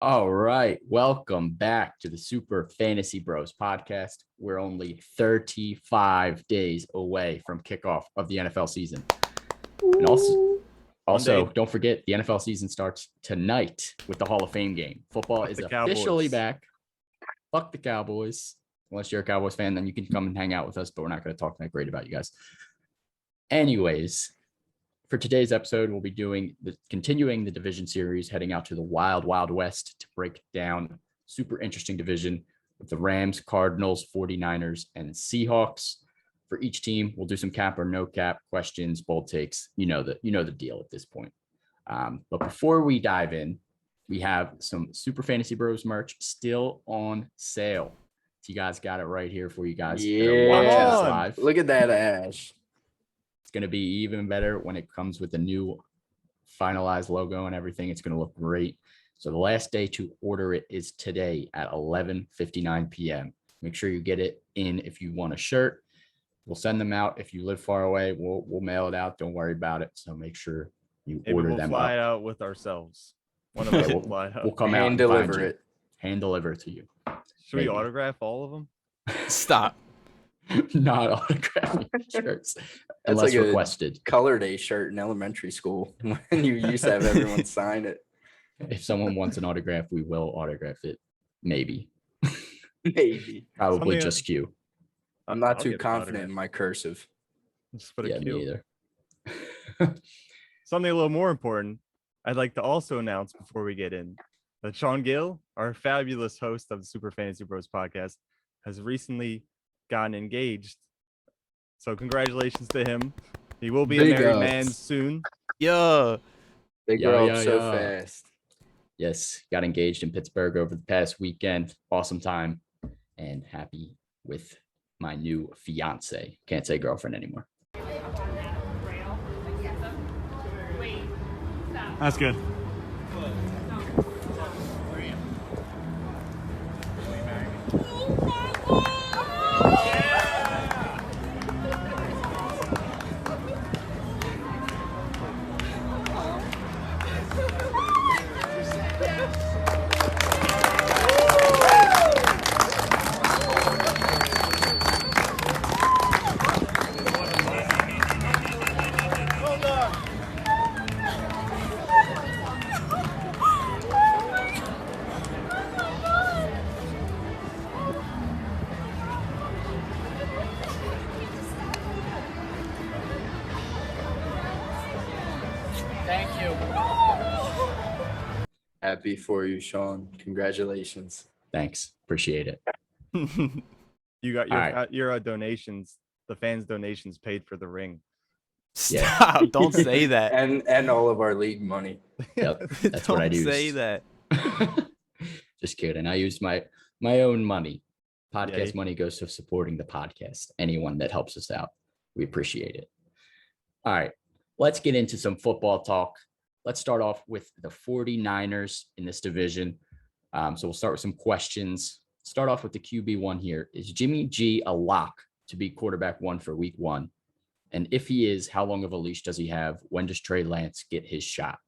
All right. Welcome back to the Super Fantasy Bros podcast. We're only 35 days away from kickoff of the NFL season. And also don't forget the NFL season starts tonight with the Hall of Fame game. Football is officially back. Fuck the Cowboys. Unless you're a Cowboys fan, then you can come and hang out with us, but we're not going to talk that great about you guys. Anyways, for today's episode, we'll be continuing the division series, heading out to the Wild West to break down super interesting division with the Rams, Cardinals, 49ers, and Seahawks. For each team, we'll do some cap or no cap questions, bold takes. You know the deal at this point. But before we dive in, we have some Super Fantasy Bros merch still on sale. So you guys got it right here for you guys. Yeah, watching us live. Look at that, Ash. It's going to be even better when it comes with the new finalized logo and everything. It's going to look great. So the last day to order it is today at 11:59 p.m. Make sure you get it in if you want a shirt. We'll send them out. If you live far away, we'll mail it out. Don't worry about it. So make sure you order them. We'll fly out with ourselves. One of us will fly out. We'll come out and deliver it. Hand deliver it to you. Should we autograph all of them? Stop. Not autographing shirts unless like requested. Color day shirt in elementary school when you used to have everyone sign it. If someone wants an autograph, we will autograph it. Maybe. Probably just Q. I'm not too confident in my cursive. Just put a Q. Me either. Something a little more important, I'd like to also announce before we get in that Sean Gill, our fabulous host of the Super Fantasy Bros podcast, has recently gotten engaged. So congratulations to him. He will be a married man soon. Yeah. They grow up so fast. Yes, got engaged in Pittsburgh over the past weekend. Awesome time. And happy with my new fiance. Can't say girlfriend anymore. That's good. Thank you. Happy for you, Sean. Congratulations. Thanks. Appreciate it. You got your donations, the fans' donations paid for the ring. Stop. Don't say that. And all of our league money. Yep. That's what I do. Don't say that. Just kidding. I use my own money. Podcast money goes to supporting the podcast. Anyone that helps us out, we appreciate it. All right. Let's get into some football talk. Let's start off with the 49ers in this division. So we'll start with some questions. Start off with the QB1 here. Is Jimmy G a lock to be quarterback one for week one? And if he is, how long of a leash does he have? When does Trey Lance get his shot?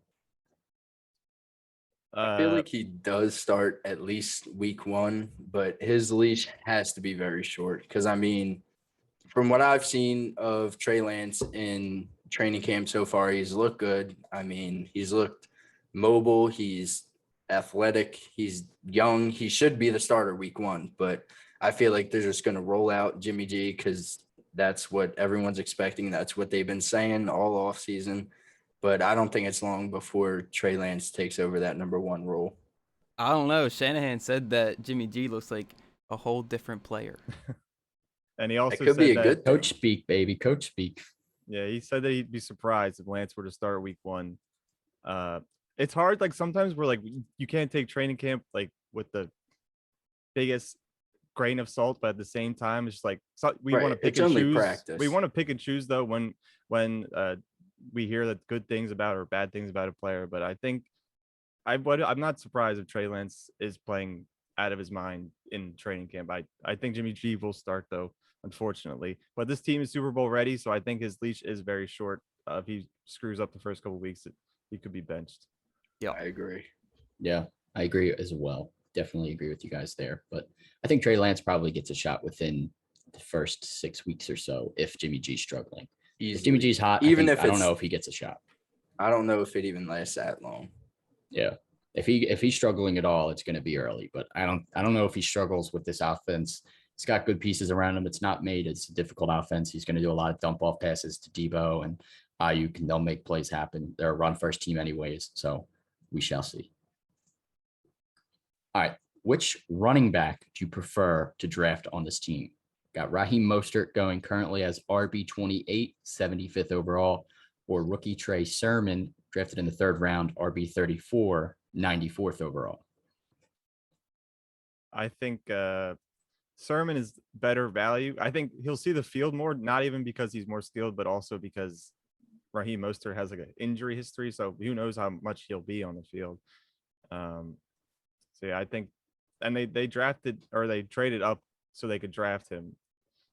I feel like he does start at least week one, but his leash has to be very short. Because, I mean, from what I've seen of Trey Lance in training camp so far, he's looked good. I mean, he's looked mobile. He's athletic. He's young. He should be the starter week one. But I feel like they're just going to roll out Jimmy G because that's what everyone's expecting. That's what they've been saying all offseason. But I don't think it's long before Trey Lance takes over that number one role. I don't know. Shanahan said that Jimmy G looks like a whole different player. And he also could said be a that, good Coach speak, baby. Coach speak. Yeah, he said that he'd be surprised if Lance were to start week one. It's hard. Like sometimes we're like, you can't take training camp like with the biggest grain of salt, but at the same time, it's just like we want to pick and choose. Practice. We want to pick and choose though when we hear that good things about or bad things about a player. But I think I'm not surprised if Trey Lance is playing out of his mind in training camp. I think Jimmy G will start though, unfortunately. But this team is Super Bowl ready, so I think his leash is very short. If he screws up the first couple of weeks, he could be benched. Yeah, I agree. Yeah, I agree as well. Definitely agree with you guys there. But I think Trey Lance probably gets a shot within the first 6 weeks or so if Jimmy G's struggling. If Jimmy Easily. G's hot, Even I if don't it's, know if he gets a shot. I don't know if it even lasts that long. Yeah. If he's struggling at all, it's going to be early. But I don't know if he struggles with this offense. He's got good pieces around him. It's not made as a difficult offense. He's going to do a lot of dump off passes to Debo and Ayuk, and they'll make plays happen. They're a run first team anyways, so we shall see. All right, which running back do you prefer to draft on this team? Got Raheem Mostert going currently as RB28, 75th overall, or rookie Trey Sermon drafted in the 3rd round, RB34, 94th overall. I think Sermon is better value. I think he'll see the field more, not even because he's more skilled, but also because Raheem Mostert has like an injury history. So who knows how much he'll be on the field. So yeah, I think, and they drafted, or they traded up so they could draft him.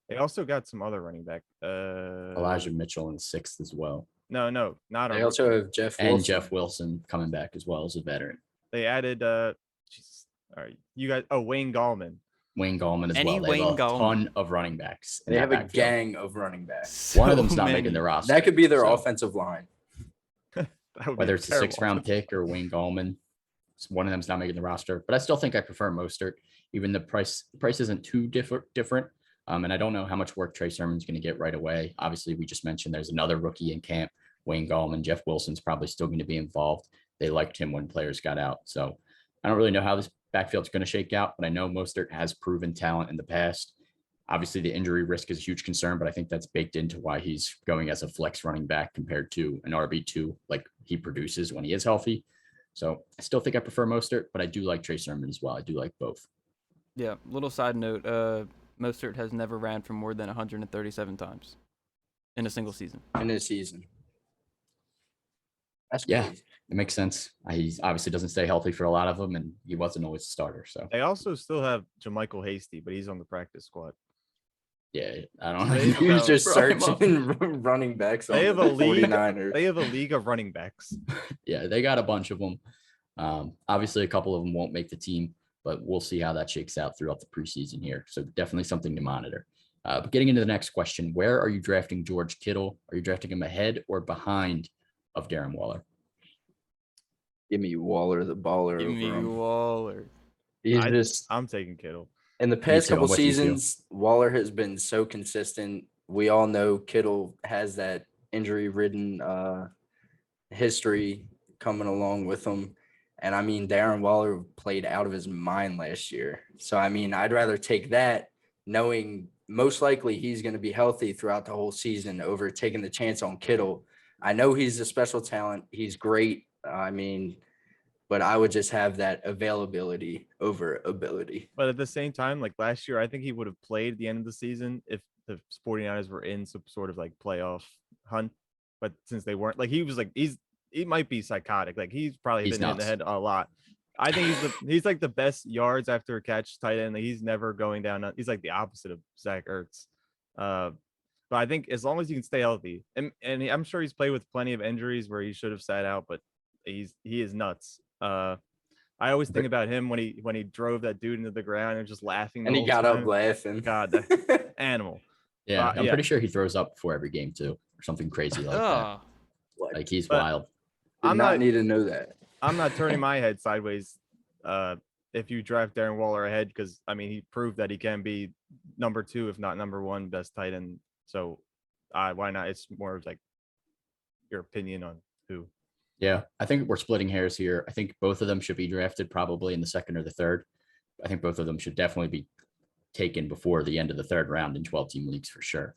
They also got some other running back. Elijah Mitchell in 6th as well. No, not They a also rookie. have Jeff And Wilson. Jeff Wilson coming back as well as a veteran. They added Jesus. All right, you guys. Oh, Wayne Gallman. Wayne Gallman as Any well. They Wayne have a Gallman. ton of running backs. in They that have a backfield. gang of running backs. One of So them's not many. making the roster. That could be their So, offensive line. That would be whether it's a terrible. 6th round pick or Wayne Gallman, one of them's not making the roster. But I still think I prefer Mostert. Even the price isn't too different. And I don't know how much work Trey Sermon's going to get right away. Obviously, we just mentioned there's another rookie in camp, Wayne Gallman. Jeff Wilson's probably still going to be involved. They liked him when players got out. So I don't really know how this backfield's going to shake out, but I know Mostert has proven talent in the past. Obviously, the injury risk is a huge concern, but I think that's baked into why he's going as a flex running back compared to an RB2 like he produces when he is healthy. So I still think I prefer Mostert, but I do like Trey Sermon as well. I do like both. Yeah, little side note, Mostert has never ran for more than 137 times in a single season. In this season. That's Yeah. crazy. It makes sense. He obviously doesn't stay healthy for a lot of them, and he wasn't always a starter. So They also still have Jermichael Hasty, but he's on the practice squad. yeah, I don't They know. He was just Brought him up. searching running backs on They have the a league. 49ers. They have a league of running backs. Yeah, they got a bunch of them. Obviously, a couple of them won't make the team, but we'll see how that shakes out throughout the preseason here. So definitely something to monitor. But getting into the next question, where are you drafting George Kittle? Are you drafting him ahead or behind of Darren Waller? Give me Waller the baller Give over me him. Waller. He's just I'm taking Kittle. in the past too, I'm couple with you, too. seasons, Waller has been so consistent. We all know Kittle has that injury-ridden history coming along with him. And I mean, Darren Waller played out of his mind last year. So, I mean, I'd rather take that knowing most likely he's going to be healthy throughout the whole season over taking the chance on Kittle. I know he's a special talent. He's great. I mean, but I would just have that availability over ability. But at the same time, like last year, I think he would have played at the end of the season if the 49ers were in some sort of like playoff hunt. But since they weren't, like he was like he might be psychotic. Like he's probably He's been hit in the nuts. head a lot. I think he's like the best yards after a catch tight end. Like he's never going down. He's like the opposite of Zach Ertz. But I think as long as you can stay healthy, and I'm sure he's played with plenty of injuries where he should have sat out, but he is nuts. I always think about him when he drove that dude into the ground and just laughing. And the he whole got up time. laughing. God, that animal. Yeah, I'm yeah. pretty sure he throws up before every game too, or something crazy like that. Oh, Like he's But- wild. Did I'm not not need to know that. I'm not turning my head sideways if you draft Darren Waller ahead, because I mean he proved that he can be number 2, if not number 1 best tight end. So why not? It's more of like your opinion on who. Yeah, I think we're splitting hairs here. I think both of them should be drafted probably in the 2nd or the 3rd. I think both of them should definitely be taken before the end of the 3rd round in 12-team leagues for sure.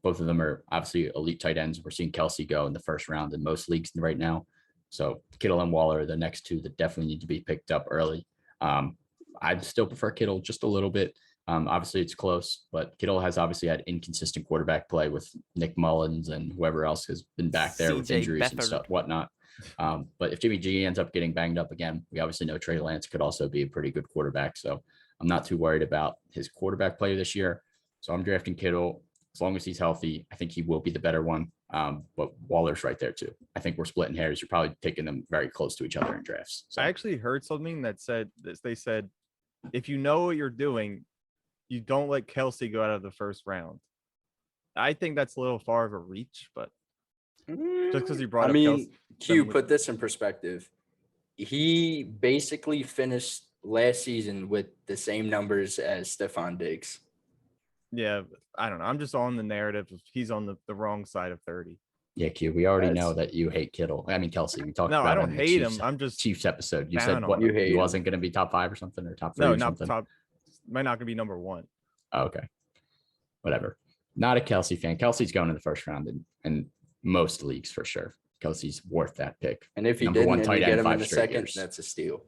Both of them are obviously elite tight ends. We're seeing Kelsey go in the 1st round in most leagues right now. So Kittle and Waller are the next two that definitely need to be picked up early. I'd still prefer Kittle just a little bit. Obviously, it's close, but Kittle has obviously had inconsistent quarterback play with Nick Mullins and whoever else has been back there with CJ injuries and Beathard. stuff, whatnot. But if Jimmy G ends up getting banged up again, we obviously know Trey Lance could also be a pretty good quarterback. So I'm not too worried about his quarterback play this year. So I'm drafting Kittle. As long as he's healthy, I think he will be the better one. But Waller's right there too. I think we're splitting hairs. You're probably taking them very close to each other in drafts. So I actually heard something that said this. They said, if you know what you're doing, you don't let Kelsey go out of the first round. I think that's a little far of a reach, but just because you brought I up mean, Kelsey, Q, put this in perspective. He basically finished last season with the same numbers as Stephon Diggs. yeah, I don't know. I'm just on the narrative of he's on the wrong side of 30. yeah, Q, we already know That's- that you hate Kittle. I mean, Kelsey, we talked No, about I it don't in the hate Chiefs, him. I'm just Chiefs episode. You down said on what him. You hate he him. wasn't going to be top 5 or something, or top 3 no, or not something. top. Might not gonna be number 1. Oh, okay. Whatever. Not a Kelsey fan. Kelsey's going in the first round in most leagues for sure. Kelsey's worth that pick. And if he Number didn't one and tight you end get him in 5 the straight second, years. that's a steal.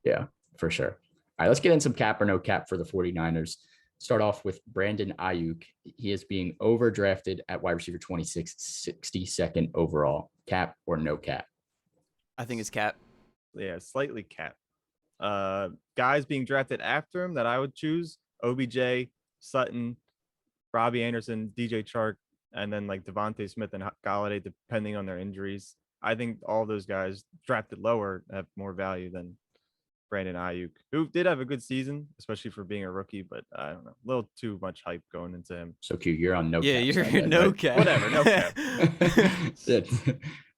Yeah, for sure. All right, let's get in some cap or no cap for the 49ers. Start off with Brandon Ayuk. He is being overdrafted at wide receiver 26, 62nd overall. Cap or no cap? I think it's cap. Yeah, slightly capped. Guys being drafted after him that I would choose: OBJ, Sutton, Robbie Anderson, DJ Chark, and then like Devontae Smith and Golladay, depending on their injuries. I think all those guys drafted lower have more value than Brandon Ayuk, who did have a good season, especially for being a rookie, but I don't know, a little too much hype going into him. So Q, you're on no Yeah, cap. you're side then, no right? cap. Whatever, no cap.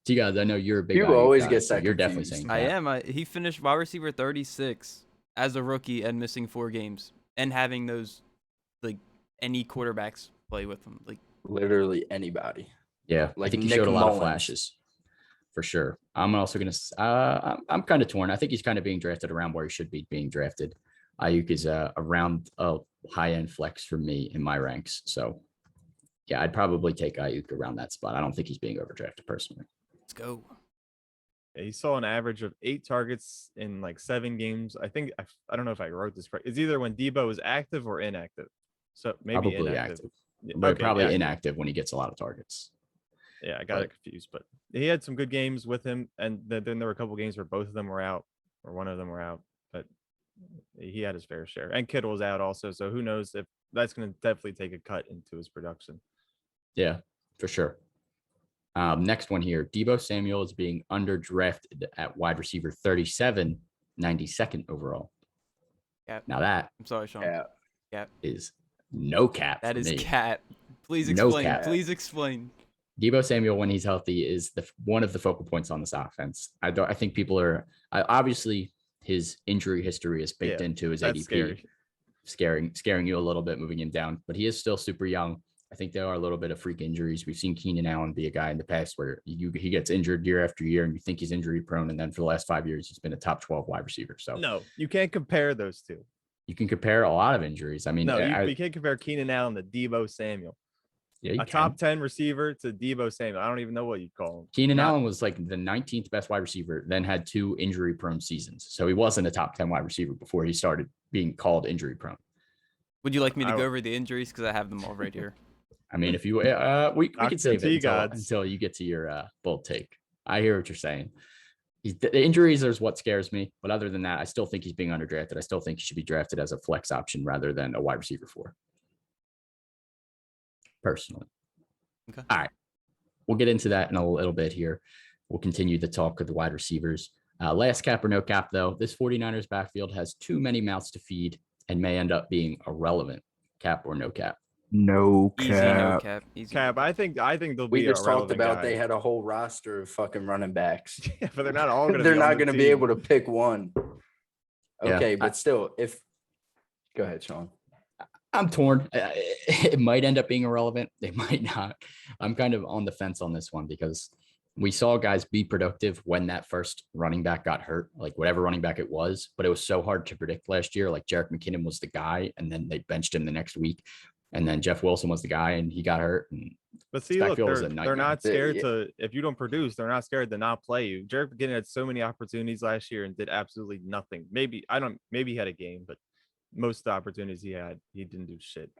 You guys, I know you're a big You Ayuk always guy, get so that you're definitely confused. saying I cap. am. He finished wide receiver 36 as a rookie and missing 4 games and having those, like, any quarterbacks play with him. Like, Literally anybody. Yeah, I Like think he Nick showed a lot of Mullins. flashes for sure. I'm also going to, I'm kind of torn. I think he's kind of being drafted around where he should be being drafted. Ayuk is around a high end flex for me in my ranks. So yeah, I'd probably take Ayuk around that spot. I don't think he's being overdrafted personally. let's go. Yeah, he saw an average of 8 targets in like 7 games. I think I don't know if I wrote this right. It's either when Debo is active or inactive. So maybe Probably inactive. active, Yeah, but okay, probably yeah, inactive when he gets a lot of targets. Yeah, I got it confused, but he had some good games with him, and then there were a couple games where both of them were out, or one of them were out, but he had his fair share. And Kittle was out also, so who knows if that's going to definitely take a cut into his production. Yeah, for sure. Next one here, Debo Samuel is being underdrafted at wide receiver 37, 92nd overall. Cap. Now that I'm sorry, Sean. Yeah. is no cap. That for is me. cap. Please No explain. cap. Please explain. Debo Samuel, when he's healthy, is one of the focal points on this offense. I think people are obviously his injury history is baked Yeah, into his That's ADP, scary. scaring you a little bit, moving him down. But he is still super young. I think there are a little bit of freak injuries. We've seen Keenan Allen be a guy in the past where he gets injured year after year, and you think he's injury prone, and then for the last 5 years, he's been a top 12 wide receiver. So No, you can't compare those two. you can compare a lot of injuries. I mean, No, you can't compare Keenan Allen to Debo Samuel. yeah, you A can. top 10 receiver to Debo Samuel. I don't even know what you'd call him. Keenan Not- Allen was like the 19th best wide receiver, then had 2 injury prone seasons. So he wasn't a top 10 wide receiver before he started being called injury prone. Would you like me to I- go over the injuries? Because I have them all right here. I mean, if you, we can save it until you get to your bold take. I hear what you're saying. The injuries is what scares me. But other than that, I still think he's being underdrafted. I still think he should be drafted as a flex option rather than a wide receiver 4. Personally. Okay. All right. We'll get into that in a little bit here. We'll continue the talk of the wide receivers. Last cap or no cap, though, this 49ers backfield has too many mouths to feed and may end up being irrelevant. Cap or no cap? No Easy, no cap. Easy. Cap, I think they'll We be just a talked relevant about guy. they had a whole roster of fucking running backs. Yeah, but they're not all going to. They're not going to be able to pick one. Yeah, Okay, but still, go ahead, Sean. I'm torn. It might end up being irrelevant. They might not. I'm kind of on the fence on this one because we saw guys be productive when that first running back got hurt, like whatever running back it was, but it was so hard to predict last year. Like Jerick McKinnon was the guy, and then they benched him the next week. And then Jeff Wilson was the guy, and he got hurt. And But see, look, backfield was a they're nightmare. not scared Yeah. to. If you don't produce, they're not scared to not play you. Jerick McKinnon had so many opportunities last year and did absolutely nothing. Maybe he had a game, but most of the opportunities he had, he didn't do shit.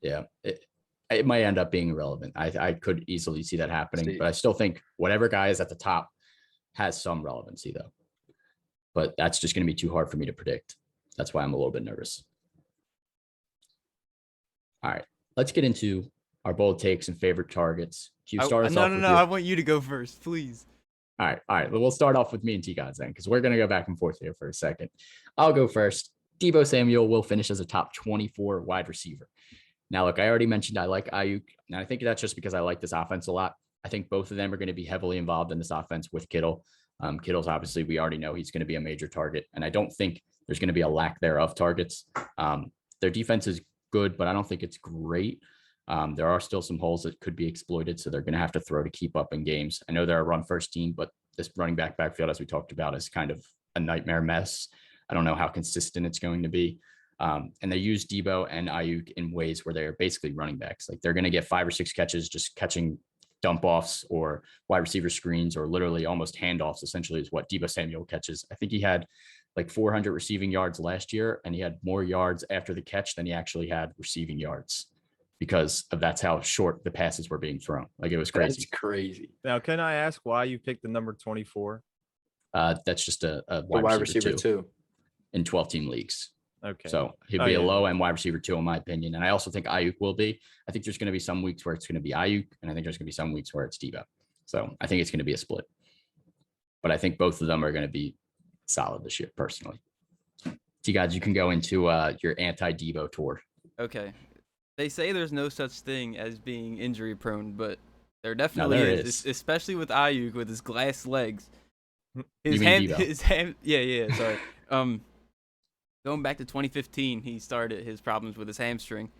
yeah, it might end up being irrelevant. I could easily see that happening, but I still think whatever guy is at the top has some relevancy, though. But that's just going to be too hard for me to predict. That's why I'm a little bit nervous. All right, let's get into our bold takes and favorite targets. Q, start us no, off no, with no. your... I want you to go first, please. All right. Well, we'll start off with me and T-Gods then, because we're going to go back and forth here for a second. I'll go first. Deebo Samuel will finish as a top 24 wide receiver. Now, look, I already mentioned I like Ayuk, and I think that's just because I like this offense a lot. I think both of them are going to be heavily involved in this offense with Kittle. Kittle's obviously, we already know he's going to be a major target, and I don't think there's going to be a lack there of targets. Their defense is good, but I don't think it's great. There are still some holes that could be exploited, so they're going to have to throw to keep up in games. I know they're a run-first team, but this running backfield, as we talked about, is kind of a nightmare mess. I don't know how consistent it's going to be. And they use Deebo and Ayuk in ways where they're basically running backs. Like they're going to get 5 or 6 catches just catching dump offs or wide receiver screens, or literally almost handoffs, essentially, is what Deebo Samuel catches. I think he had like 400 receiving yards last year, and he had more yards after the catch than he actually had receiving yards, because that's how short the passes were being thrown. Like it was crazy. That's crazy. Now, can I ask why you picked the number 24? That's just a Wide receiver two in 12-team leagues. Okay. So he'll be a low end wide receiver 2, in my opinion. And I also think Ayuk will be. I think there's going to be some weeks where it's going to be Ayuk, and I think there's going to be some weeks where it's Deebo. So I think it's going to be a split. But I think both of them are going to be solid this year, personally. T-Gods, you can go into your anti-Deebo tour. Okay. They say there's no such thing as being injury prone, but there definitely is, especially with Ayuk with his glass legs. His hand, yeah, sorry. Going back to 2015, he started his problems with his hamstring.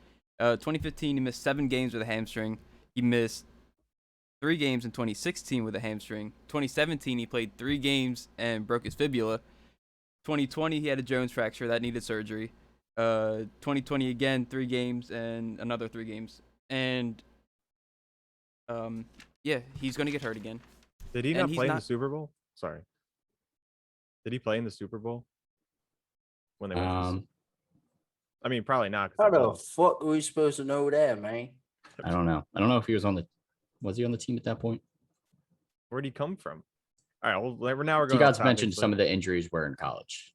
2015, he missed 7 games with a hamstring. He missed 3 games in 2016 with a hamstring. 2017, he played 3 games and broke his fibula. 2020, he had a Jones fracture that needed surgery. 2020 again, 3 games and another 3 games. And yeah, he's gonna get hurt again. Did he not play in the Super Bowl? Sorry. Did he play in the Super Bowl? When they went I mean, probably not. How the fuck are we supposed to know that, man? I don't know. I don't know if he was he on the team at that point? Where'd he come from? All right, well, now we're going. You guys mentioned some of the injuries were in college.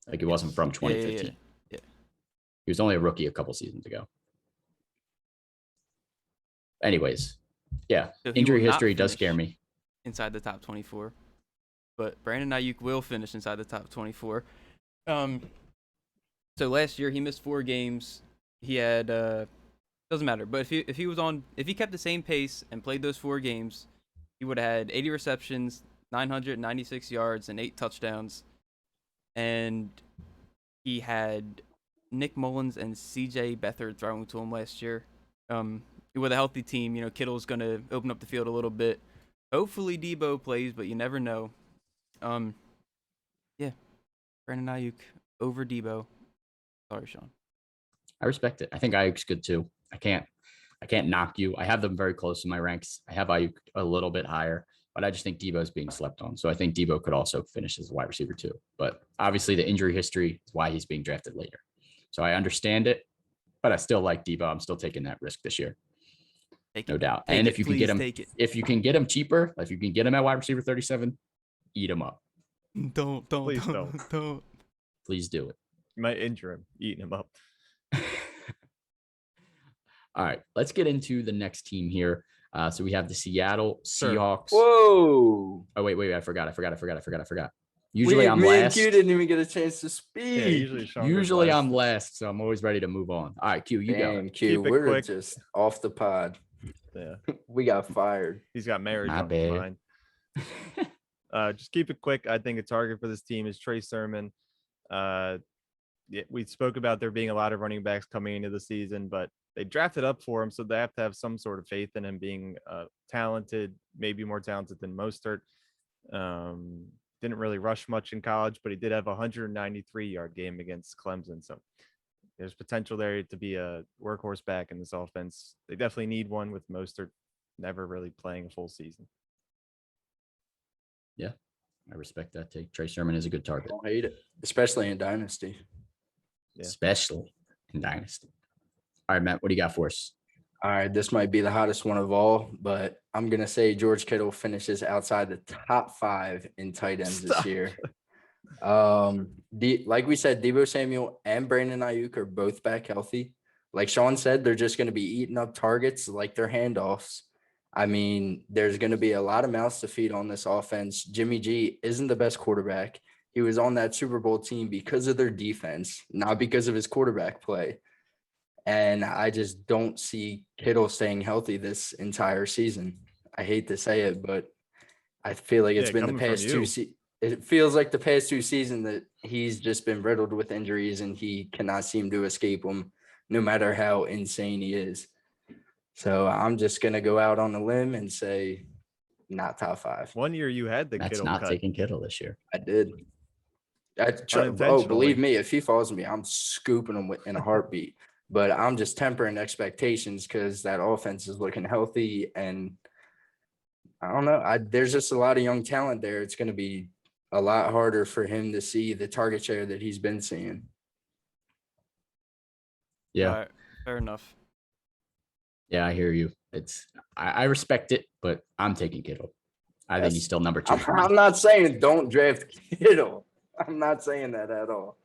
Like it wasn't from 2015. Yeah. He was only a rookie a couple seasons ago. Anyways, yeah, so injury history does scare me. Inside the top 24, but Brandon Ayuk will finish inside the top 24. So last year he missed 4 games. He had doesn't matter, but if he kept the same pace and played those 4 games, he would have had 80 receptions, 996 yards, and 8 touchdowns. And he had Nick Mullins and CJ Beathard throwing to him last year. With a healthy team, Kittle's going to open up the field a little bit. Hopefully Deebo plays, but you never know. Yeah, Brandon Ayuk over Deebo. Sorry, Sean. I respect it. I think Ayuk's good too. I can't knock you. I have them very close in my ranks. I have Ayuk a little bit higher, but I just think Deebo is being slept on. So I think Deebo could also finish as a wide receiver too. But obviously the injury history is why he's being drafted later. So I understand it, but I still like Deebo. I'm still taking that risk this year. No doubt. And if you can get him cheaper, if you can get him at wide receiver 37, eat him up. Don't. Please do it. You might injure him, eating him up. All right, let's get into the next team here. So we have the Seattle Seahawks. Whoa! Oh wait, I forgot. Usually I'm last. Q didn't even get a chance to speak. Yeah, usually I'm last, so I'm always ready to move on. All right, Q, you go. Q, we're just off the pod. Yeah, we got fired. He's got marriage on his mind. Just keep it quick. I think a target for this team is Trey Sermon. We spoke about there being a lot of running backs coming into the season, but they drafted up for him, so they have to have some sort of faith in him being talented, maybe more talented than Mostert. Didn't really rush much in college, but he did have a 193-yard game against Clemson, so there's potential there to be a workhorse back in this offense. They definitely need one with Mostert never really playing a full season. Yeah, I respect that take. Trey Sermon is a good target. I don't hate it, especially in Dynasty. Yeah. Especially in Dynasty. All right, Matt, what do you got for us? All right, this might be the hottest one of all, but I'm going to say George Kittle finishes outside the top 5 in tight ends this year. Like we said, Deebo Samuel and Brandon Ayuk are both back healthy. like Sean said, they're just going to be eating up targets like their handoffs. I mean, there's going to be a lot of mouths to feed on this offense. Jimmy G isn't the best quarterback. He was on that Super Bowl team because of their defense, not because of his quarterback play. And I just don't see Kittle staying healthy this entire season. I hate to say it, but I feel like it's been the past it feels like the past 2 seasons that he's just been riddled with injuries and he cannot seem to escape them, no matter how insane he is. So I'm just going to go out on a limb and say not top 5. One year you had the That's Kittle not cut. taking Kittle this year. I did. Believe me, if he falls me, I'm scooping him in a heartbeat. But I'm just tempering expectations because that offense is looking healthy. And I don't know. There's just a lot of young talent there. It's going to be a lot harder for him to see the target share that he's been seeing. Yeah. All right, fair enough. Yeah, I hear you. I respect it, but I'm taking Kittle. I think he's still number 2. I'm not saying don't draft Kittle. I'm not saying that at all.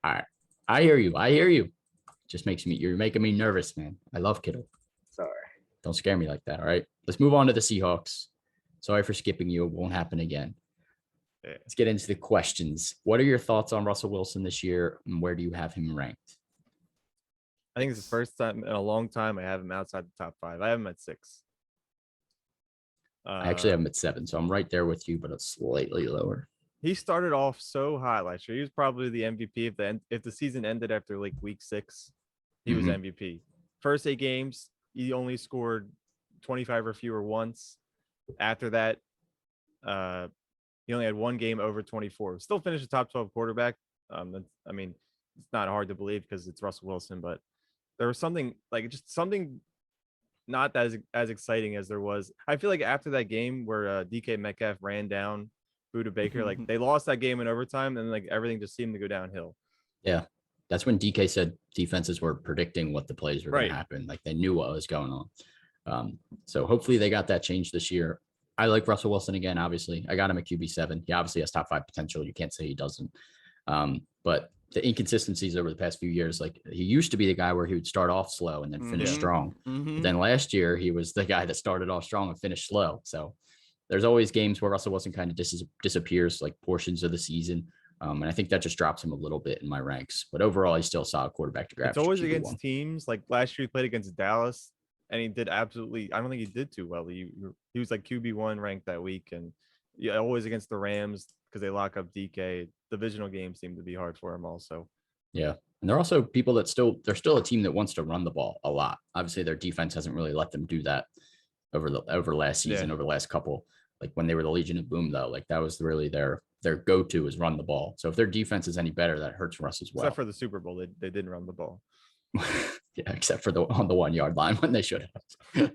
All right. I hear you. Just you're making me nervous, man. I love Kittle. Sorry. Don't scare me like that. All right. Let's move on to the Seahawks. Sorry for skipping you. It won't happen again. Yeah. Let's get into the questions. What are your thoughts on Russell Wilson this year, and where do you have him ranked? I think it's the first time in a long time I have him outside the top 5. I have him at 6. I actually have him at 7, so I'm right there with you, but it's slightly lower. He started off so high last year. He was probably the MVP if the season ended after like week 6. He was MVP. First 8 games, he only scored 25 or fewer once. After that, he only had 1 game over 24. Still finished a top 12 quarterback. I mean, it's not hard to believe because it's Russell Wilson, but there was something not as exciting as there was. I feel like after that game where DK Metcalf ran down Buda Baker, like they lost that game in overtime, and like everything just seemed to go downhill. Yeah. That's when DK said defenses were predicting what the plays were going to happen. Like they knew what was going on. So hopefully they got that changed this year. I like Russell Wilson again, obviously. I got him at QB7. He obviously has top 5 potential. You can't say he doesn't. But the inconsistencies over the past few years, like he used to be the guy where he would start off slow and then finish strong. But then last year, he was the guy that started off strong and finished slow. So there's always games where Russell Wilson kind of disappears, like portions of the season. And I think that just drops him a little bit in my ranks. But overall, he's still a solid quarterback to grab. It's always against teams. Like last year, he played against Dallas, and he did absolutely. I don't think he did too well. He was like QB1 ranked that week, and always against the Rams because they lock up DK. Divisional games seem to be hard for him also. Yeah, and they're also people that they're still a team that wants to run the ball a lot. Obviously, their defense hasn't really let them do that over last season, over the last couple. Like when they were the Legion of Boom, though, like that was really their go-to is run the ball. So if their defense is any better, that hurts Russ as well. Except for the Super Bowl, they didn't run the ball. Yeah, except for on the 1 yard line when they should have.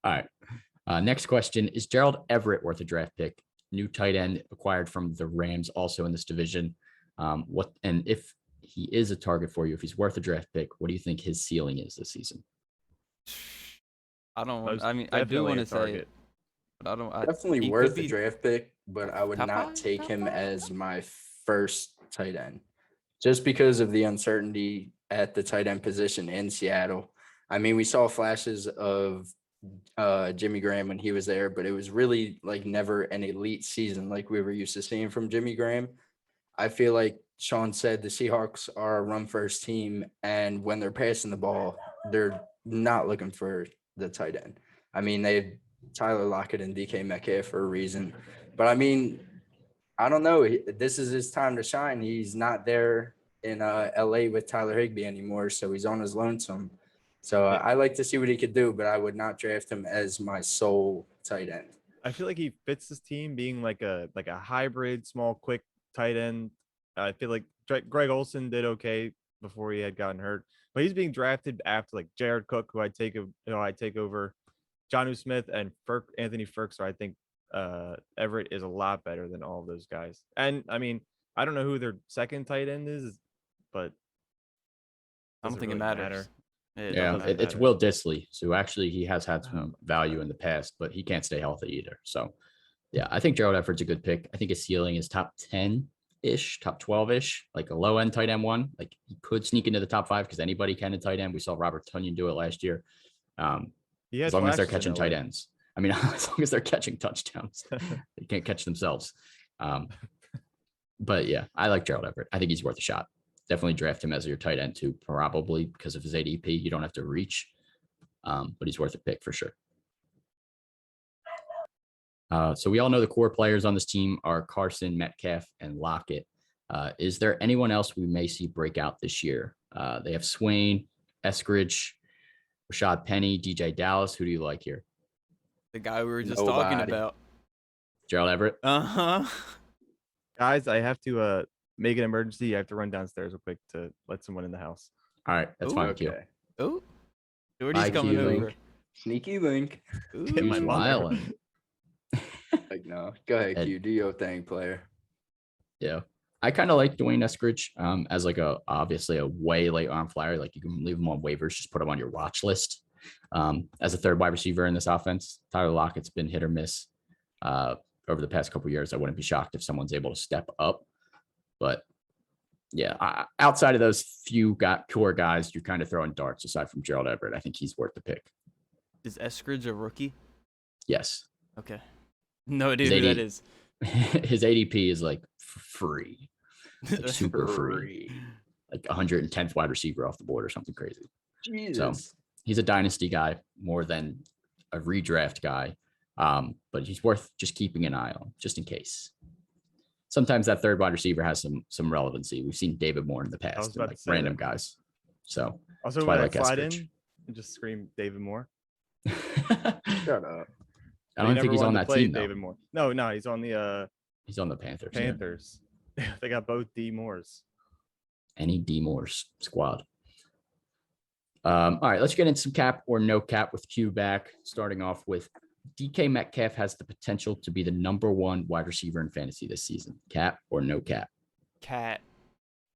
All right. Next question: is Gerald Everett worth a draft pick? New tight end acquired from the Rams, also in this division. If he is a target for you, if he's worth a draft pick, what do you think his ceiling is this season? I do want to say it. But definitely worth the draft pick, but I would not take him as my first tight end just because of the uncertainty at the tight end position in Seattle. I mean, we saw flashes of Jimmy Graham when he was there, but it was really like never an elite season like we were used to seeing from Jimmy Graham. I feel like Sean said the Seahawks are a run first team, and when they're passing the ball, they're not looking for the tight end. I mean, they have Tyler Lockett and DK Metcalf for a reason. But I mean, I don't know. This is his time to shine. He's not there in LA with Tyler Higbee anymore, so he's on his lonesome. So I like to see what he could do, but I would not draft him as my sole tight end. I feel like he fits this team being like a hybrid, small, quick tight end. I feel like Greg Olsen did okay before he had gotten hurt, but he's being drafted after like Jared Cook, who I take over, Jonnu Smith and Anthony Firk. So I think Everett is a lot better than all of those guys. And I mean, I don't know who their second tight end is, but I don't think it matters. It's Will Dissly. So actually, he has had some value in the past, but he can't stay healthy either. So, yeah, I think Gerald Everett's a good pick. I think his ceiling is top 10. 10-ish, top 12-ish, like a low end tight end one. Like he could sneak into the top 5 because anybody can in tight end. We saw Robert Tonyan do it last year. As long as they're catching tight ends. I mean, as long as they're catching touchdowns, they can't catch themselves. But yeah, I like Gerald Everett. I think he's worth a shot. Definitely draft him as your tight end too, probably because of his ADP. You don't have to reach, but he's worth a pick for sure. So we all know the core players on this team are Carson, Metcalf, and Lockett. Is there anyone else we may see break out this year? They have Swain, Eskridge, Rashad Penny, DJ Dallas. Who do you like here? The guy we were just talking about. Gerald Everett. Guys, I have to make an emergency. I have to run downstairs real quick to let someone in the house. All right, that's fine. Okay. Oh, Jordy's coming over. Sneaky link. Hit my smiling. Like, no, go ahead, Q. Do your thing, player. Yeah, I kind of like Dwayne Eskridge as like obviously a way late on flyer. Like you can leave him on waivers, just put him on your watch list as a third wide receiver in this offense. Tyler Lockett's been hit or miss over the past couple of years. I wouldn't be shocked if someone's able to step up, but yeah, outside of those few core guys, you're kind of throwing darts. Aside from Gerald Everett, I think he's worth the pick. Is Eskridge a rookie? Yes. Okay. No idea who that is. His ADP is like free, like super free, like 110th wide receiver off the board or something crazy. Jesus. So he's a dynasty guy more than a redraft guy, but he's worth just keeping an eye on just in case. Sometimes that third wide receiver has some relevancy. We've seen David Moore in the past, and like random guys. So also, when I slide in and just scream David Moore. Shut up. I don't think he's on that team. David Moore. No, he's on the. He's on the Panthers. Panthers. Yeah. They got both D Moores. Any D Moores squad. All right, let's get into some cap or no cap with Q back. Starting off with DK Metcalf has the potential to be the #1 wide receiver in fantasy this season. Cap or no cap? Cat.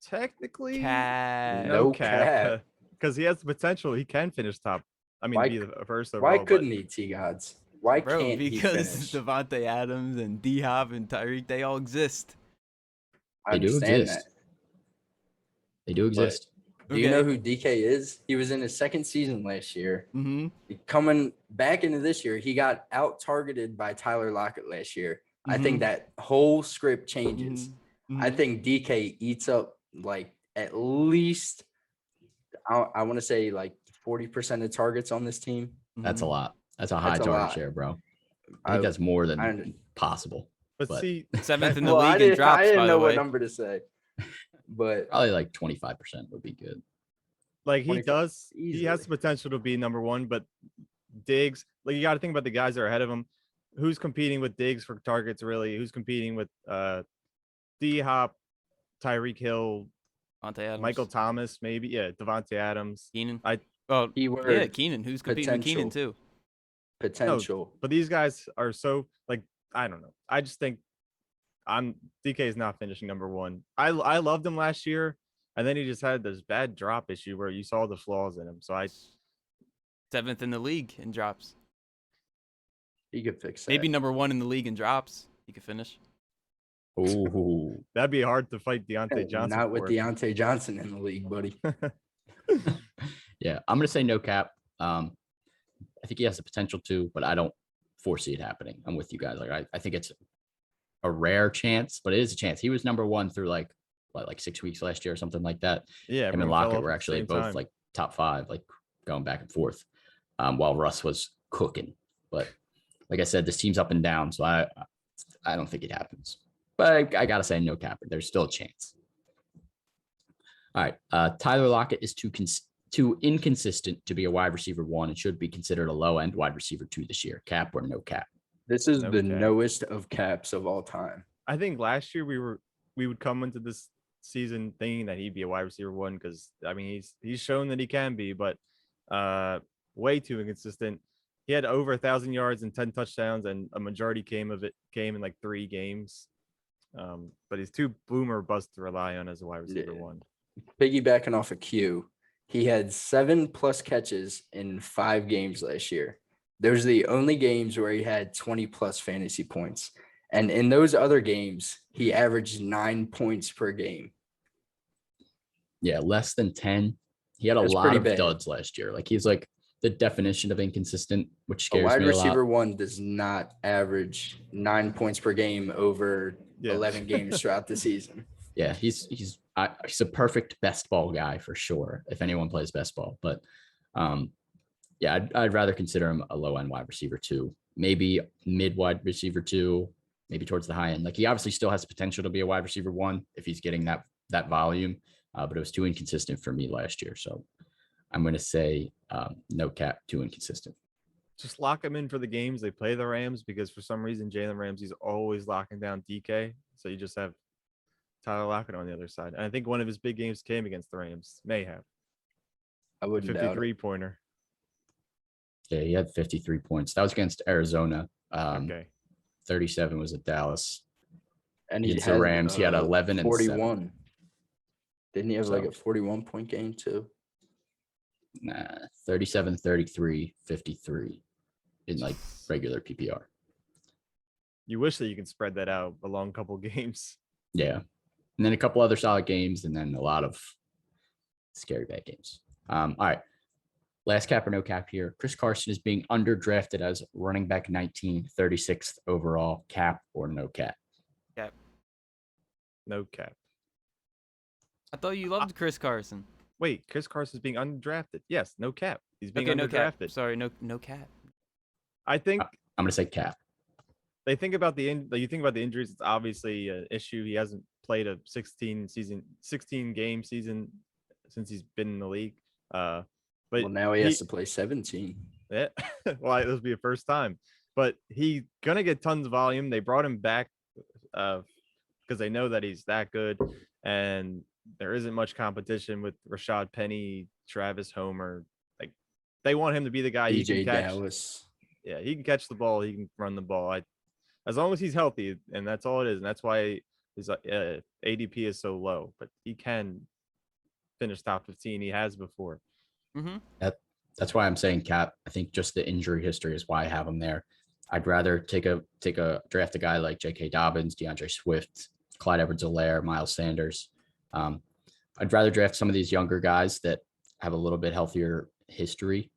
Technically, no cap. Because he has the potential. He can finish top. I mean, be the first overall. Why couldn't he, T-Gods? Why can't he because Devontae Adams and D-Hop and Tyreek, they all exist. They do exist. They do exist. Do you know who DK is? He was in his second season last year. Mm-hmm. Coming back into this year, he got out-targeted by Tyler Lockett last year. Mm-hmm. I think that whole script changes. Mm-hmm. I think DK eats up like at least, I want to say like 40% of targets on this team. That's a lot. That's a high target share, bro. I think that's more than possible. But see, 7th in the league in drops. I didn't know what number to say, but probably like 25% would be good. Like he does, easily. He has the potential to be #1, but Diggs, like you got to think about the guys that are ahead of him. Who's competing with Diggs for targets? Really, who's competing with D-Hop, Tyreek Hill, Michael Thomas, maybe Devontae Adams, Keenan. Keenan. Who's competing with Keenan too? Potential. No, but these guys are so like I don't know. I just think DK is not finishing #1. I loved him last year, and then he just had this bad drop issue where you saw the flaws in him. So 7th in the league in drops. He could fix that. Maybe #1 in the league in drops. He could finish. Oh, that'd be hard to fight Deontay Johnson. Not with Deontay Johnson in the league, buddy. Yeah, I'm gonna say no cap. I think he has the potential to, but I don't foresee it happening. I'm with you guys. Like I think it's a rare chance, but it is a chance. He was #1 through like 6 weeks last year or something like that. Yeah, him and Lockett were actually both like top 5, like going back and forth, while Russ was cooking. But like I said, this team's up and down, so I don't think it happens. But I gotta say no cap. There's still a chance. All right, Tyler Lockett is too inconsistent to be a wide receiver 1 and should be considered a low end wide receiver 2 this year. Cap or no cap? This is the lowest of caps of all time. I think last year we would come into this season thinking that he'd be a wide receiver 1 because I mean he's shown that he can be, but way too inconsistent. He had over 1,000 yards and 10 touchdowns, and a majority came in like 3 games. But he's too boomer bust to rely on as a wide receiver 1. Piggybacking off of Q, he had 7+ catches in 5 games last year. Those are the only games where he had 20+ fantasy points. And in those other games, he averaged 9 points per game. Yeah, less than 10. He had a lot of duds last year. Like, he's like the definition of inconsistent, which scares me a lot. A wide receiver one does not average 9 points per game over 11 games throughout the season. Yeah, he's a perfect best ball guy for sure, if anyone plays best ball. But yeah, I'd rather consider him a low end wide receiver 2, maybe mid wide receiver 2, maybe towards the high end. Like, he obviously still has potential to be a wide receiver 1 if he's getting that volume, but it was too inconsistent for me last year. So I'm going to say no cap, too inconsistent. Just lock him in for the games they play the Rams, because for some reason Jalen Ramsey's always locking down DK. So you just have Tyler Lockett on the other side. And I think one of his big games came against the Rams. May have. I wouldn't doubt it. 53-pointer. Yeah, he had 53 points. That was against Arizona. Okay. 37 was at Dallas. And against the Rams, he had 11 and 41. 7. Didn't he have like a 41-point game too? Nah, 37, 33, 53 in like regular PPR. You wish that you could spread that out a long couple games. Yeah. And then a couple other solid games, and then a lot of scary bad games. All right. Last cap or no cap here. Chris Carson is being underdrafted as running back 19, 36th overall. Cap or no cap? Cap. No cap. I thought you loved Chris Carson. Wait, Chris Carson's being undrafted. Yes, no cap. He's being underdrafted. No cap. Sorry, no cap. I think I'm going to say cap. You think about the injuries. It's obviously an issue. He hasn't played a 16 game season since he's been in the league. But now he has to play 17. Yeah, well, this will be a first time. But he's gonna get tons of volume. They brought him back because they know that he's that good, and there isn't much competition with Rashad Penny, Travis Homer. Like, they want him to be the guy. DJ he can catch. Dallas. Yeah, he can catch the ball. He can run the ball. As long as he's healthy, and that's all it is. And that's why his ADP is so low. But he can finish top 15. He has before. Mm-hmm. That's why I'm saying cap. I think just the injury history is why I have him there. I'd rather draft a guy like J.K. Dobbins, DeAndre Swift, Clyde Edwards-Helaire, Miles Sanders. I'd rather draft some of these younger guys that have a little bit healthier history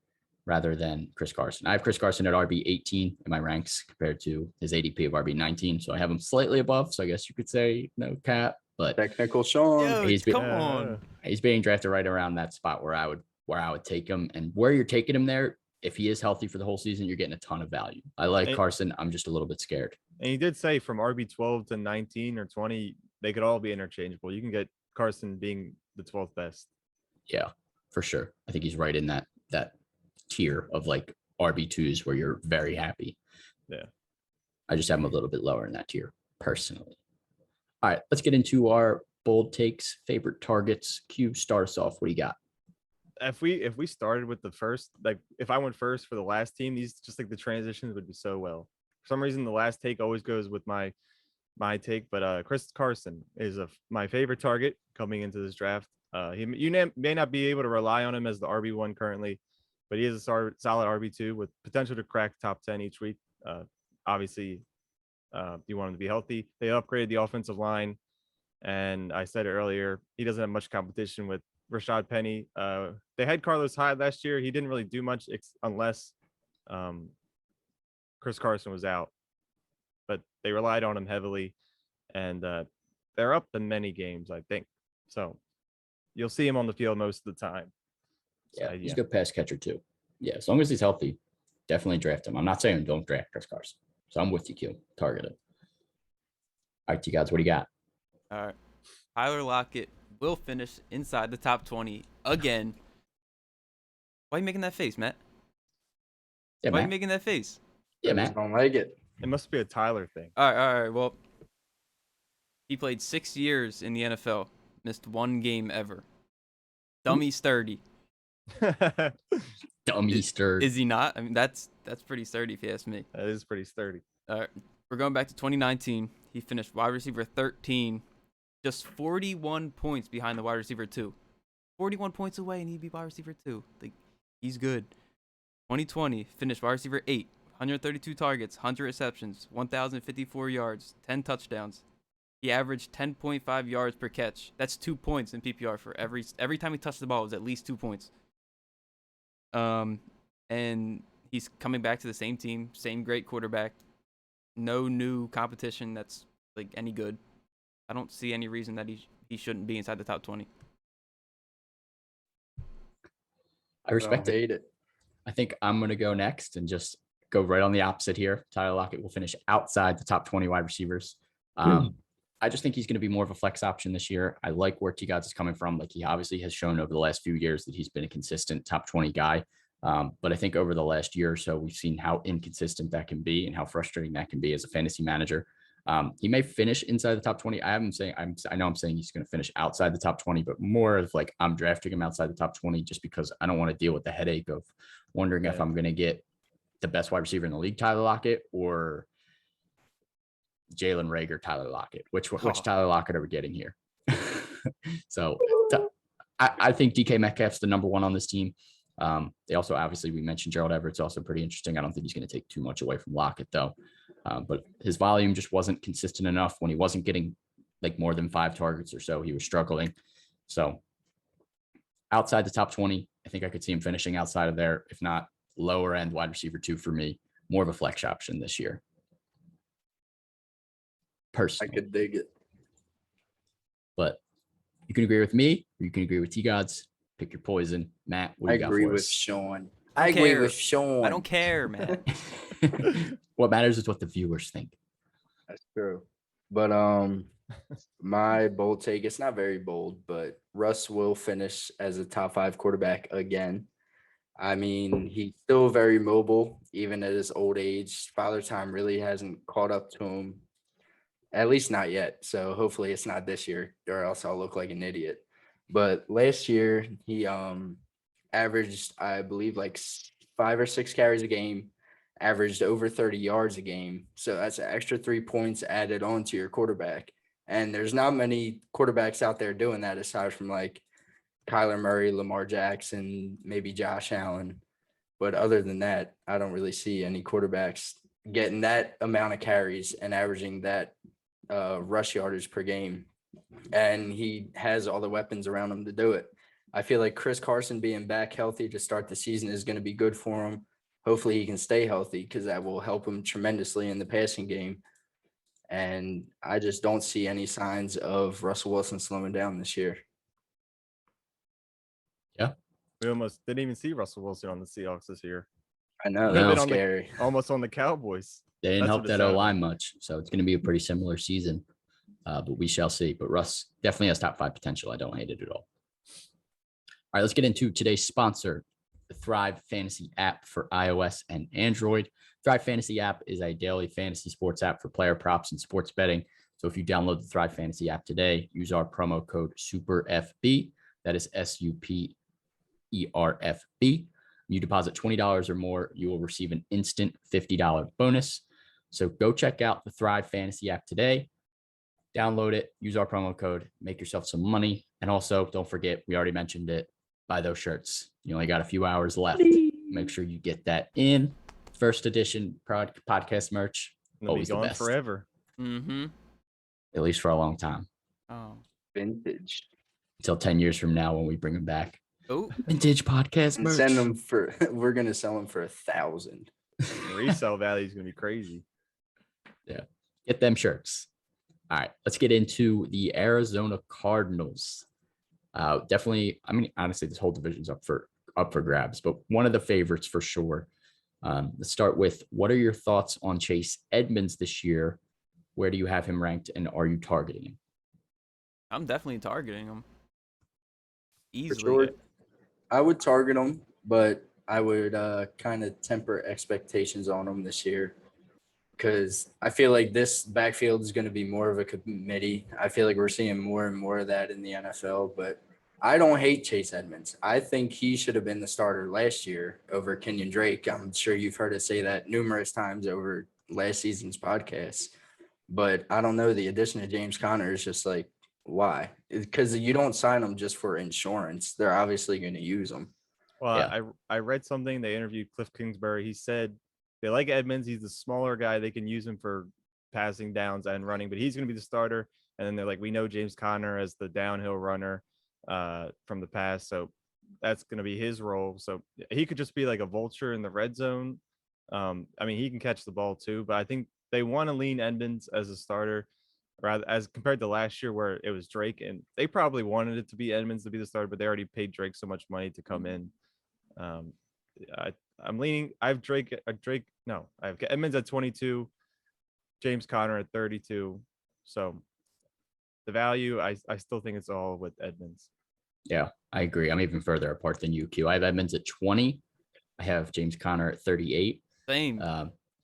rather than Chris Carson. I have Chris Carson at RB 18 in my ranks compared to his ADP of RB 19. So I have him slightly above. So I guess you could say no cap, but technical Sean. He's being drafted right around that spot where I would take him, and where you're taking him there, if he is healthy for the whole season, you're getting a ton of value. I like Carson. I'm just a little bit scared. And he did say from RB 12 to 19 or 20, they could all be interchangeable. You can get Carson being the 12th best. Yeah, for sure. I think he's right in that tier of like RB2s where you're very happy. Yeah. I just have him a little bit lower in that tier personally. All right, let's get into our bold takes, favorite targets. Q, start us off. What do you got? If we started with the first, like if I went first for the last team, these just like the transitions would be so well. For some reason, the last take always goes with my take, but Chris Carson is my favorite target coming into this draft. You may not be able to rely on him as the RB1 currently, but he is a solid RB2 with potential to crack top 10 each week. Obviously, you want him to be healthy. They upgraded the offensive line, and I said it earlier, he doesn't have much competition with Rashad Penny. They had Carlos Hyde last year. He didn't really do much unless Chris Carson was out, but they relied on him heavily, and they're up in many games, I think. So you'll see him on the field most of the time. Yeah, he's a good pass catcher too. Yeah, as long as he's healthy, definitely draft him. I'm not saying don't draft Chris Carson. So I'm with you, Q. Target him. All right, you guys, what do you got? All right. Tyler Lockett will finish inside the top 20 again. Why are you making that face, Matt? Yeah, Why are you making that face? Yeah, Matt. I don't like it. It must be a Tyler thing. All right. Well, he played 6 years in the NFL, missed 1 game ever. Dummy sturdy. Dummy sturdy. Is he not? I mean, that's pretty sturdy if you ask me. That is pretty sturdy. All right. We're going back to 2019. He finished wide receiver 13, just 41 points behind the wide receiver 2. 41 points away, and he'd be wide receiver 2. Like, he's good. 2020, finished wide receiver 8, 132 targets, 100 receptions, 1,054 yards, 10 touchdowns. He averaged 10.5 yards per catch. That's 2 points in PPR for every time he touched the ball. It was at least 2 points. And he's coming back to the same team, same great quarterback. No new competition that's like any good. I don't see any reason that he shouldn't be inside the top 20. I respect it. Hate it. I think I'm going to go next and just go right on the opposite here. Tyler Lockett will finish outside the top 20 wide receivers. I just think he's going to be more of a flex option this year. I like where T. Gods is coming from. Like, he obviously has shown over the last few years that he's been a consistent top 20 guy. But I think over the last year or so, we've seen how inconsistent that can be and how frustrating that can be as a fantasy manager. He may finish inside the top 20. I know I'm saying he's going to finish outside the top 20, but more of like, I'm drafting him outside the top 20 just because I don't want to deal with the headache of wondering if I'm going to get the best wide receiver in the league, Tyler Lockett, or Jalen Reagor, Tyler Lockett. Which Tyler Lockett are we getting here? So I think DK Metcalf's the number one on this team. They also, obviously, we mentioned Gerald Everett's also pretty interesting. I don't think he's going to take too much away from Lockett, though. But his volume just wasn't consistent enough. When he wasn't getting like more than 5 targets or so, he was struggling. So outside the top 20, I think I could see him finishing outside of there. If not, lower end wide receiver 2 for me. More of a flex option this year. Personally. I could dig it. But you can agree with me, or you can agree with T Gods. Pick your poison. Matt, what do you got for us? I agree with Sean. I don't care, Matt. What matters is what the viewers think. That's true. But my bold take, it's not very bold, but Russ will finish as a top 5 quarterback again. I mean, he's still very mobile, even at his old age. Father Time really hasn't caught up to him, at least not yet. So hopefully it's not this year, or else I'll look like an idiot. But last year, he averaged, I believe, like 5 or 6 carries a game, averaged over 30 yards a game. So that's an extra 3 points added on to your quarterback. And there's not many quarterbacks out there doing that aside from like Kyler Murray, Lamar Jackson, maybe Josh Allen. But other than that, I don't really see any quarterbacks getting that amount of carries and averaging that rush yardage per game. And he has all the weapons around him to do it. I feel like Chris Carson being back healthy to start the season is going to be good for him. Hopefully he can stay healthy because that will help him tremendously in the passing game. And I just don't see any signs of Russell Wilson slowing down this year. Yeah. We almost didn't even see Russell Wilson on the Seahawks this year. I know. That was scary. Almost on the Cowboys. They didn't help that O-line much. So it's going to be a pretty similar season. But we shall see. But Russ definitely has top 5 potential. I don't hate it at all. All right, let's get into today's sponsor, the Thrive Fantasy app for iOS and Android. Thrive Fantasy app is a daily fantasy sports app for player props and sports betting. So if you download the Thrive Fantasy app today, use our promo code SUPERFB. That is SUPERFB. You deposit $20 or more, you will receive an instant $50 bonus. So go check out the Thrive Fantasy app today. Download it, use our promo code, make yourself some money. And also, don't forget, we already mentioned it, buy those shirts. You only got a few hours left. Make sure you get that in. First edition podcast merch. Always the best. Forever. Mm-hmm. At least for a long time. Oh, vintage. Until 10 years from now when we bring them back. Oh, vintage podcast merch. Send them for, we're going to sell them for $1,000. Resale value is going to be crazy. Yeah. Get them shirts. All right, let's get into the Arizona Cardinals. Definitely, I mean, honestly, this whole division's up for grabs, but one of the favorites for sure. Let's start with, what are your thoughts on Chase Edmonds this year? Where do you have him ranked, and are you targeting him? I'm definitely targeting him. Easily. Sure. I would target him, but I would kind of temper expectations on him this year. Because I feel like this backfield is going to be more of a committee. I feel like we're seeing more and more of that in the NFL, but I don't hate Chase Edmonds. I think he should have been the starter last year over Kenyon Drake. I'm sure you've heard us say that numerous times over last season's podcast, but I don't know. The addition of James Conner is just like, why? Because you don't sign them just for insurance. They're obviously going to use them. Well, yeah. I read something. They interviewed Cliff Kingsbury. He said they like Edmonds. He's the smaller guy. They can use him for passing downs and running, but he's going to be the starter. And then they're like, we know James Conner as the downhill runner from the past, so that's going to be his role. So he could just be like a vulture in the red zone. I mean, he can catch the ball too, but I think they want to lean Edmonds as a starter, rather as compared to last year where it was Drake, and they probably wanted it to be Edmonds to be the starter, but they already paid Drake so much money to come in. I'm leaning. I have I have Edmonds at 22, James Conner at 32. So the value, I still think it's all with Edmonds. Yeah, I agree. I'm even further apart than you, Q. I have Edmonds at 20. I have James Conner at 38. Same.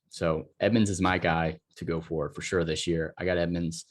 So Edmonds is my guy to go for sure this year. I got Edmonds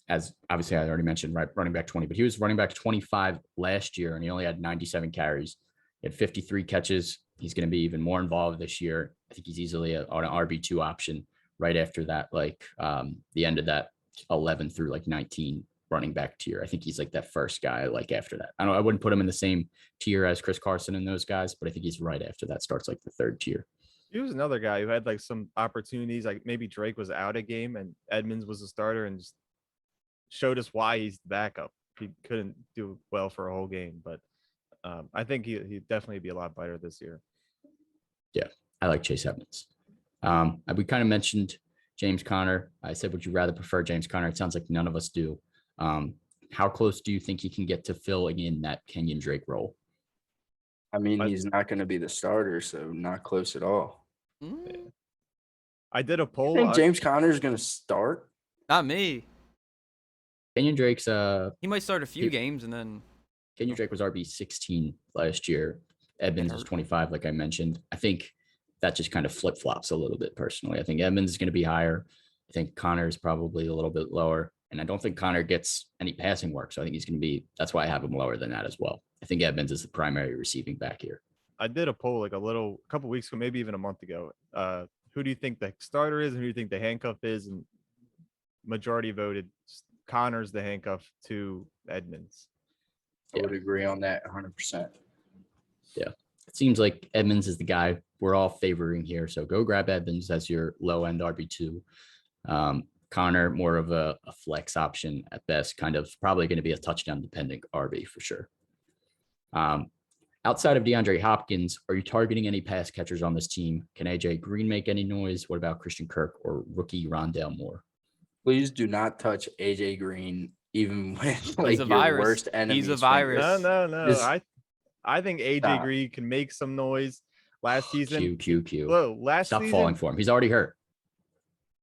as obviously I already mentioned, right, running back 20, but he was running back 25 last year and he only had 97 carries. He had 53 catches. He's going to be even more involved this year. I think he's easily on an RB2 option right after that, like the end of that 11 through like 19 running back tier. I think he's like that first guy like after that. I wouldn't put him in the same tier as Chris Carson and those guys, but I think he's right after that, starts like the third tier. He was another guy who had like some opportunities, like maybe Drake was out a game and Edmonds was a starter and just showed us why he's the backup. He couldn't do well for a whole game, but I think he'd definitely be a lot better this year. Yeah, I like Chase Edmonds. We kind of mentioned James Conner. I said, would you rather prefer James Conner? It sounds like none of us do. How close do you think he can get to filling in that Kenyon Drake role? I mean, he's not going to be the starter, so not close at all. I did a poll. I think James Conner is going to start. Not me. Kenyon Drake's he might start a few games and then Kenyon Drake was RB 16 last year. Edmonds was 25, like I mentioned. I think that just kind of flip flops a little bit personally. I think Edmonds is going to be higher. I think Conner is probably a little bit lower. And I don't think Conner gets any passing work. So I think he's going to be, that's why I have him lower than that as well. I think Edmonds is the primary receiving back here. I did a poll like a couple weeks ago, maybe even a month ago. Who do you think the starter is and who do you think the handcuff is? And majority voted Conner's the handcuff to Edmonds. I would agree on that 100%. Yeah. It seems like Edmonds is the guy we're all favoring here. So go grab Edmonds as your low end RB2. Conner, more of a flex option at best, kind of probably going to be a touchdown dependent RB for sure. Outside of DeAndre Hopkins, are you targeting any pass catchers on this team? Can AJ Green make any noise? What about Christian Kirk or rookie Rondale Moore? Please do not touch AJ Green, even with like your virus. Worst enemy. He's a virus. No. I think AJ Green can make some noise. Last season, Q. Stop falling for him. He's already hurt.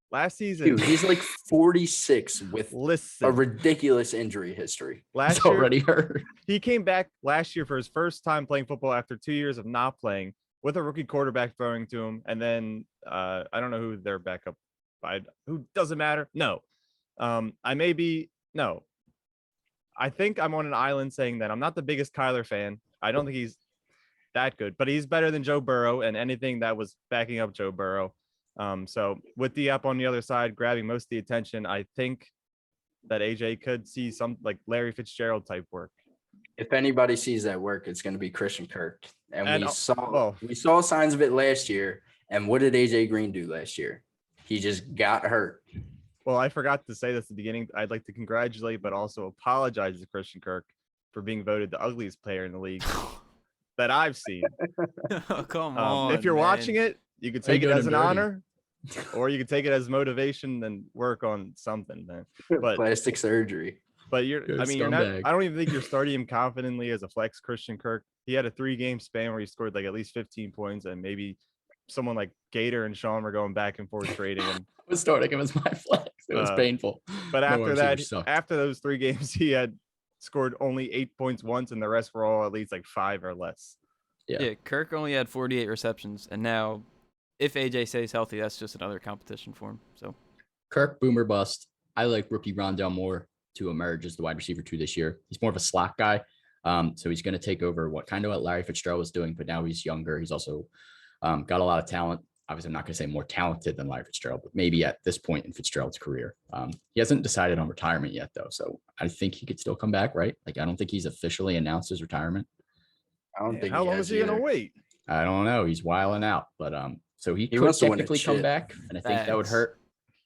Last season, dude, he's like 46 with a ridiculous injury history. He's already hurt. He came back last year for his first time playing football after 2 years of not playing, with a rookie quarterback throwing to him. And then I don't know who their backup, who doesn't matter. No, I think I'm on an island saying that I'm not the biggest Kyler fan. I don't think he's that good, but he's better than Joe Burrow and anything that was backing up Joe Burrow. So with the up on the other side, grabbing most of the attention, I think that AJ could see some like Larry Fitzgerald type work. If anybody sees that work, it's going to be Christian Kirk. And we saw signs of it last year. And what did AJ Green do last year? He just got hurt. Well, I forgot to say this at the beginning. I'd like to congratulate, but also apologize to Christian Kirk for being voted the ugliest player in the league that I've seen. Oh, come on. If you're watching it, you could take it as an honor, or you could take it as motivation and work on something, man. But plastic surgery. But you're not. I don't even think you're starting him confidently as a flex. Christian Kirk. He had a 3-game span where he scored like at least 15 points, and maybe someone like Gator and Sean were going back and forth trading him. I was starting him as my flex. It was painful. But after that, after those 3 games, he had scored only 8 points once, and the rest were all at least like 5 or less. Yeah, Kirk only had 48 receptions, and now if AJ stays healthy, that's just another competition for him. So Kirk, boomer bust. I like rookie Rondale Moore to emerge as the wide receiver 2 this year. He's more of a slot guy. So he's going to take over what Larry Fitzgerald was doing, but now he's younger. He's also got a lot of talent. Obviously, I'm not going to say more talented than Larry Fitzgerald, but maybe at this point in Fitzgerald's career. He hasn't decided on retirement yet, though. So I think he could still come back, right? Like, I don't think he's officially announced his retirement. I don't think how long is he going to wait? I don't know. He's wilding out, but So he could wants to win a technically come chip. back, and I think that would Facts. hurt.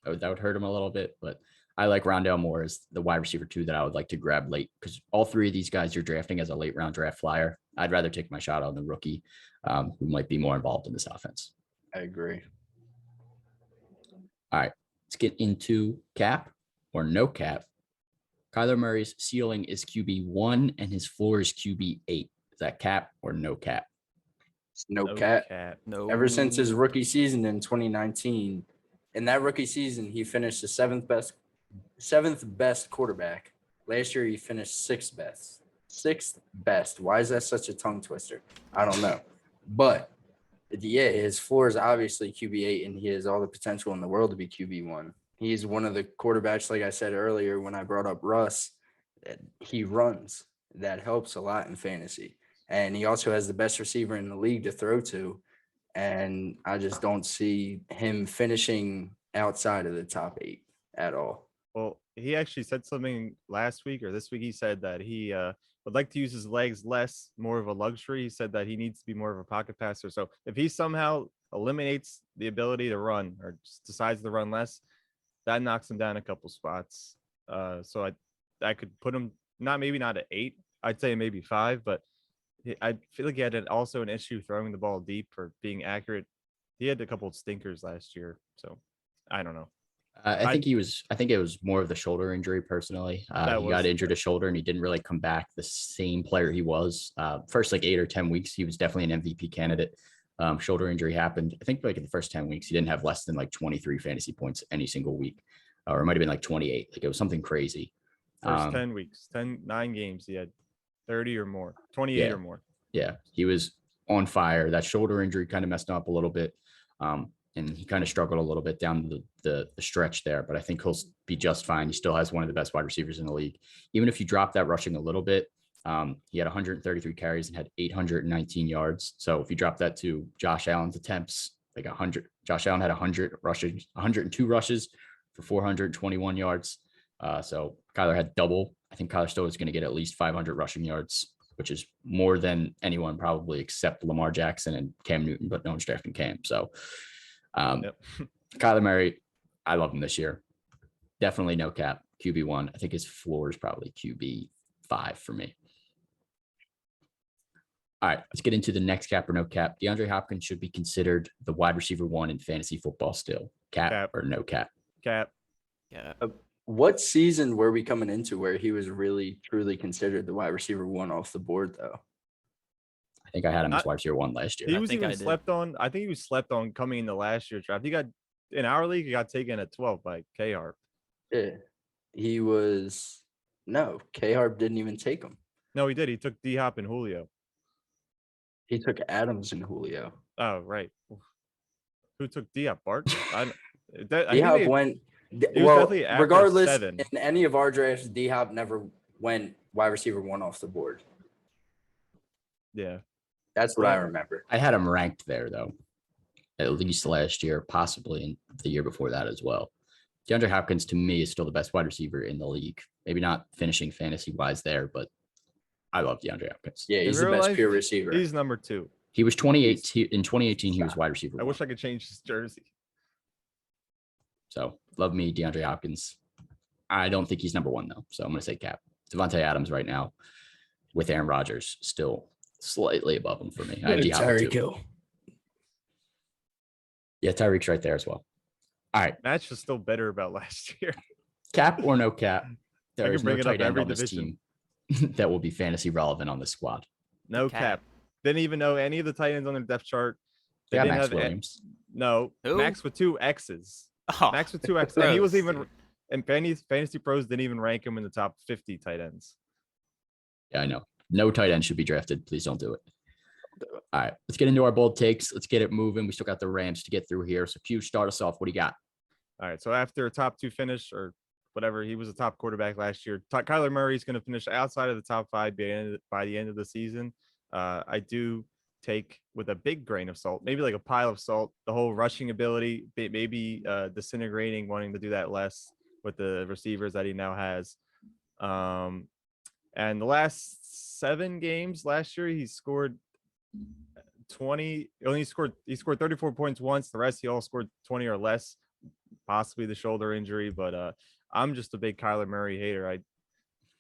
That would hurt him a little bit, but I like Rondale Moore as the wide receiver 2 that I would like to grab late, because all 3 of these guys you're drafting as a late round draft flyer. I'd rather take my shot on the rookie who might be more involved in this offense. I agree. All right, let's get into cap or no cap. Kyler Murray's ceiling is QB1 and his floor is QB8. Is that cap or no cap? No cap. No. Ever since his rookie season in 2019, in that rookie season, he finished the seventh best quarterback. Last year, he finished sixth best. Sixth best. Why is that such a tongue twister? I don't know. But yeah, his floor is obviously QB8, and he has all the potential in the world to be QB1. He's one of the quarterbacks, like I said earlier when I brought up Russ, he runs. That helps a lot in fantasy. And he also has the best receiver in the league to throw to. And I just don't see him finishing outside of the top 8 at all. Well, he actually said something last week or this week. He said that he would like to use his legs less, more of a luxury. He said that he needs to be more of a pocket passer. So if he somehow eliminates the ability to run or just decides to run less, that knocks him down a couple spots. So I could put him not at 8. I'd say maybe 5, but I feel like he had also an issue throwing the ball deep or being accurate. He had a couple of stinkers last year, so I don't know. I think it was more of the shoulder injury personally. He got injured a shoulder and he didn't really come back the same player he was. First like 8 or 10 weeks, he was definitely an MVP candidate. Shoulder injury happened. I think like in the first 10 weeks, he didn't have less than like 23 fantasy points any single week, or it might have been like 28. Like it was something crazy. First 10 weeks, 9 games, he had 30 or more, 28 or more. Yeah, he was on fire. That shoulder injury kind of messed him up a little bit. And he kind of struggled a little bit down the stretch there, but I think he'll be just fine. He still has one of the best wide receivers in the league. Even if you drop that rushing a little bit, he had 133 carries and had 819 yards. So if you drop that to Josh Allen's attempts, like 100, Josh Allen had 100 rushes, 102 rushes for 421 yards. So Kyler had double. I think Kyler still is going to get at least 500 rushing yards, which is more than anyone probably except Lamar Jackson and Cam Newton, but no one's drafting Cam. So Kyler Murray, I love him this year. Definitely no cap, QB1. I think his floor is probably QB5 for me. All right, let's get into the next cap or no cap. DeAndre Hopkins should be considered the wide receiver 1 in fantasy football still. Cap or no cap? Cap. Yeah. What season were we coming into where he was really, truly considered the wide receiver 1 off the board, though? I think I had him as wide receiver 1 last year. He was even slept on. I think he was slept on coming into last year's draft. He got in our league. He got taken at 12 by K-Harp. Yeah, he was. No, K-Harp didn't even take him. No, he did. He took D-Hop and Julio. He took Adams and Julio. Oh, right. Who took D-Hop? Bart? D-Hop went. Well, regardless, in any of our drafts, D-Hop never went wide receiver 1 off the board. Yeah. That's what I remember. I had him ranked there, though, at least last year, possibly in the year before that as well. DeAndre Hopkins, to me, is still the best wide receiver in the league. Maybe not finishing fantasy-wise there, but I love DeAndre Hopkins. Yeah, he's the best pure receiver. He's number 2. He was 28. In 2018, he was wide receiver 1. I wish I could change his jersey. So, love me, DeAndre Hopkins. I don't think he's number 1, though, so I'm going to say cap. Devontae Adams right now with Aaron Rodgers still slightly above him for me. Tyreek Hill. Yeah, Tyreek's right there as well. All right. Matt's just still better about last year. Cap or no cap? There is no tight end on this division. team that will be fantasy relevant on this squad. No cap. Didn't even know any of the tight ends on their depth chart. They got Max Williams. No, Who? Max with 2 X's. Oh, Max with 2 X's. And he was even, and Fantasy Pros didn't even rank him in the top 50 tight ends. Yeah, I know. No tight end should be drafted. Please don't do it. All right, let's get into our bold takes. Let's get it moving. We still got the Rams to get through here. So, Q, start us off. What do you got? All right, so after a top 2 finish or whatever, he was a top quarterback last year. Kyler Murray is going to finish outside of the top 5 by the end of the season. I do take with a big grain of salt, maybe like a pile of salt, the whole rushing ability, maybe disintegrating, wanting to do that less with the receivers that he now has. And the last 7 games last year, he scored 20. He scored 34 points once. The rest he all scored 20 or less. Possibly the shoulder injury, but I'm just a big Kyler Murray hater.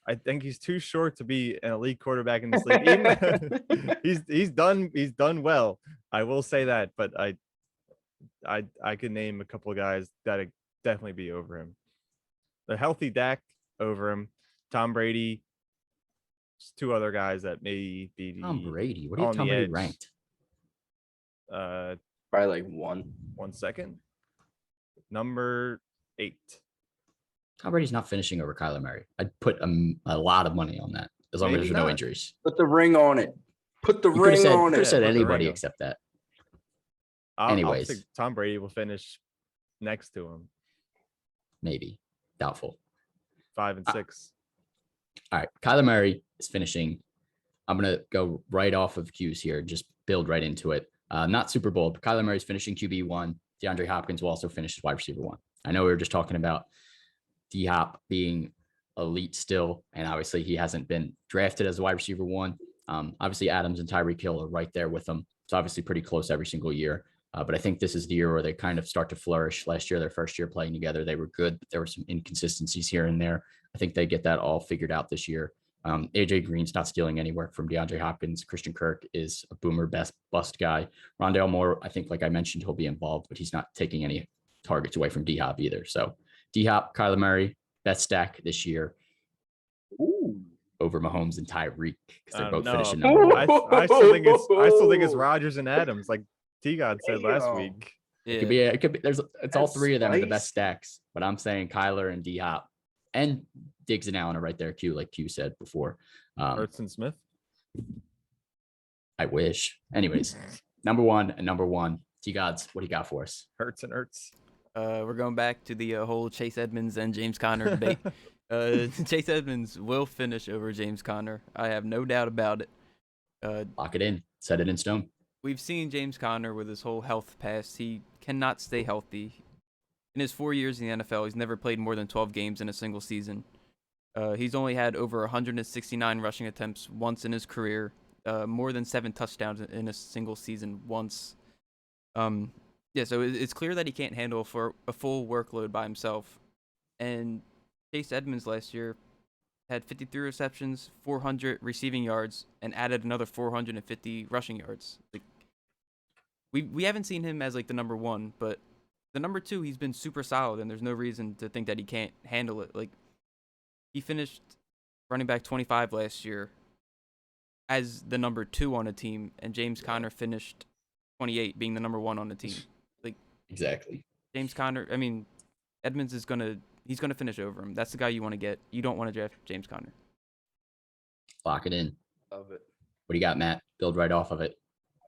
I think he's too short to be an elite quarterback in this league. Even he's done well. I will say that, but I could name a couple of guys that'd definitely be over him. The healthy Dak over him. Tom Brady. Just two other guys that may be Tom Brady. What do you have Tom Brady ranked? Probably like 1 second. Number 8. Tom Brady's not finishing over Kyler Murray. I'd put a lot of money on that, as long as there's no injuries. Put the ring on it. Put the ring on it. Could have said anybody except that. Anyways, I'll think Tom Brady will finish next to him. Maybe. Doubtful. 5 and 6. All right. Kyler Murray is finishing. I'm going to go right off of cues here, just build right into it. Not super bold, but Kyler Murray's finishing QB1. DeAndre Hopkins will also finish as wide receiver 1. I know we were just talking about D-Hop being elite still, and obviously he hasn't been drafted as a wide receiver 1. Obviously Adams and Tyreek Hill are right there with him. It's obviously pretty close every single year. But I think this is the year where they kind of start to flourish. Last year, their first year playing together, they were good, but there were some inconsistencies here and there. I think they get that all figured out this year. AJ Green's not stealing any work from DeAndre Hopkins. Christian Kirk is a boomer bust guy. Rondale Moore, I think, like I mentioned, he'll be involved, but he's not taking any targets away from D-Hop either. So D-Hop, Kyler Murray, best stack this year. Ooh. Over Mahomes and Tyreek because they're both finishing number 1. I still think it's Rodgers and Adams, like T-God said last week. Yeah. It could be. It's all three of them are the best stacks, but I'm saying Kyler and D-Hop and Diggs and Allen are right there. Like Q said before. Hurts and Smith. I wish. Anyways, number one. T-Gods, what do you got for us? Hurts and Hurts. We're going back to the whole Chase Edmonds and James Conner debate. Chase Edmonds will finish over James Conner. I have no doubt about it. Lock it in. Set it in stone. We've seen James Conner with his whole health past. He cannot stay healthy. In his 4 years in the NFL, he's never played more than 12 games in a single season. He's only had over 169 rushing attempts once in his career, more than 7 touchdowns in a single season once. So it's clear that he can't handle for a full workload by himself. And Chase Edmonds last year had 53 receptions, 400 receiving yards, and added another 450 rushing yards. Like, we haven't seen him as like the number 1, but the number 2, he's been super solid, and there's no reason to think that he can't handle it. Like, he finished running back 25 last year as the number 2 on a team, and James Conner finished 28, being the number 1 on the team. Like, exactly. Edmonds is he's gonna finish over him. That's the guy you want to get. You don't want to draft James Conner. Lock it in. Love it. What do you got, Matt? Build right off of it.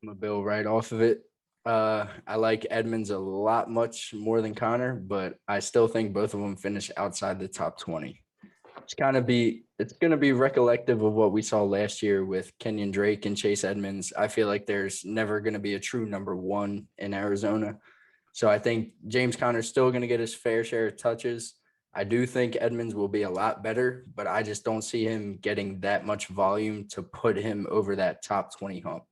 I'm gonna build right off of it. I like Edmonds a lot much more than Conner, but I still think both of them finish outside the top 20. It's going to be recollective of what we saw last year with Kenyon Drake and Chase Edmonds. I feel like there's never going to be a true number 1 in Arizona. So I think James Conner's still going to get his fair share of touches. I do think Edmonds will be a lot better, but I just don't see him getting that much volume to put him over that top 20 hump.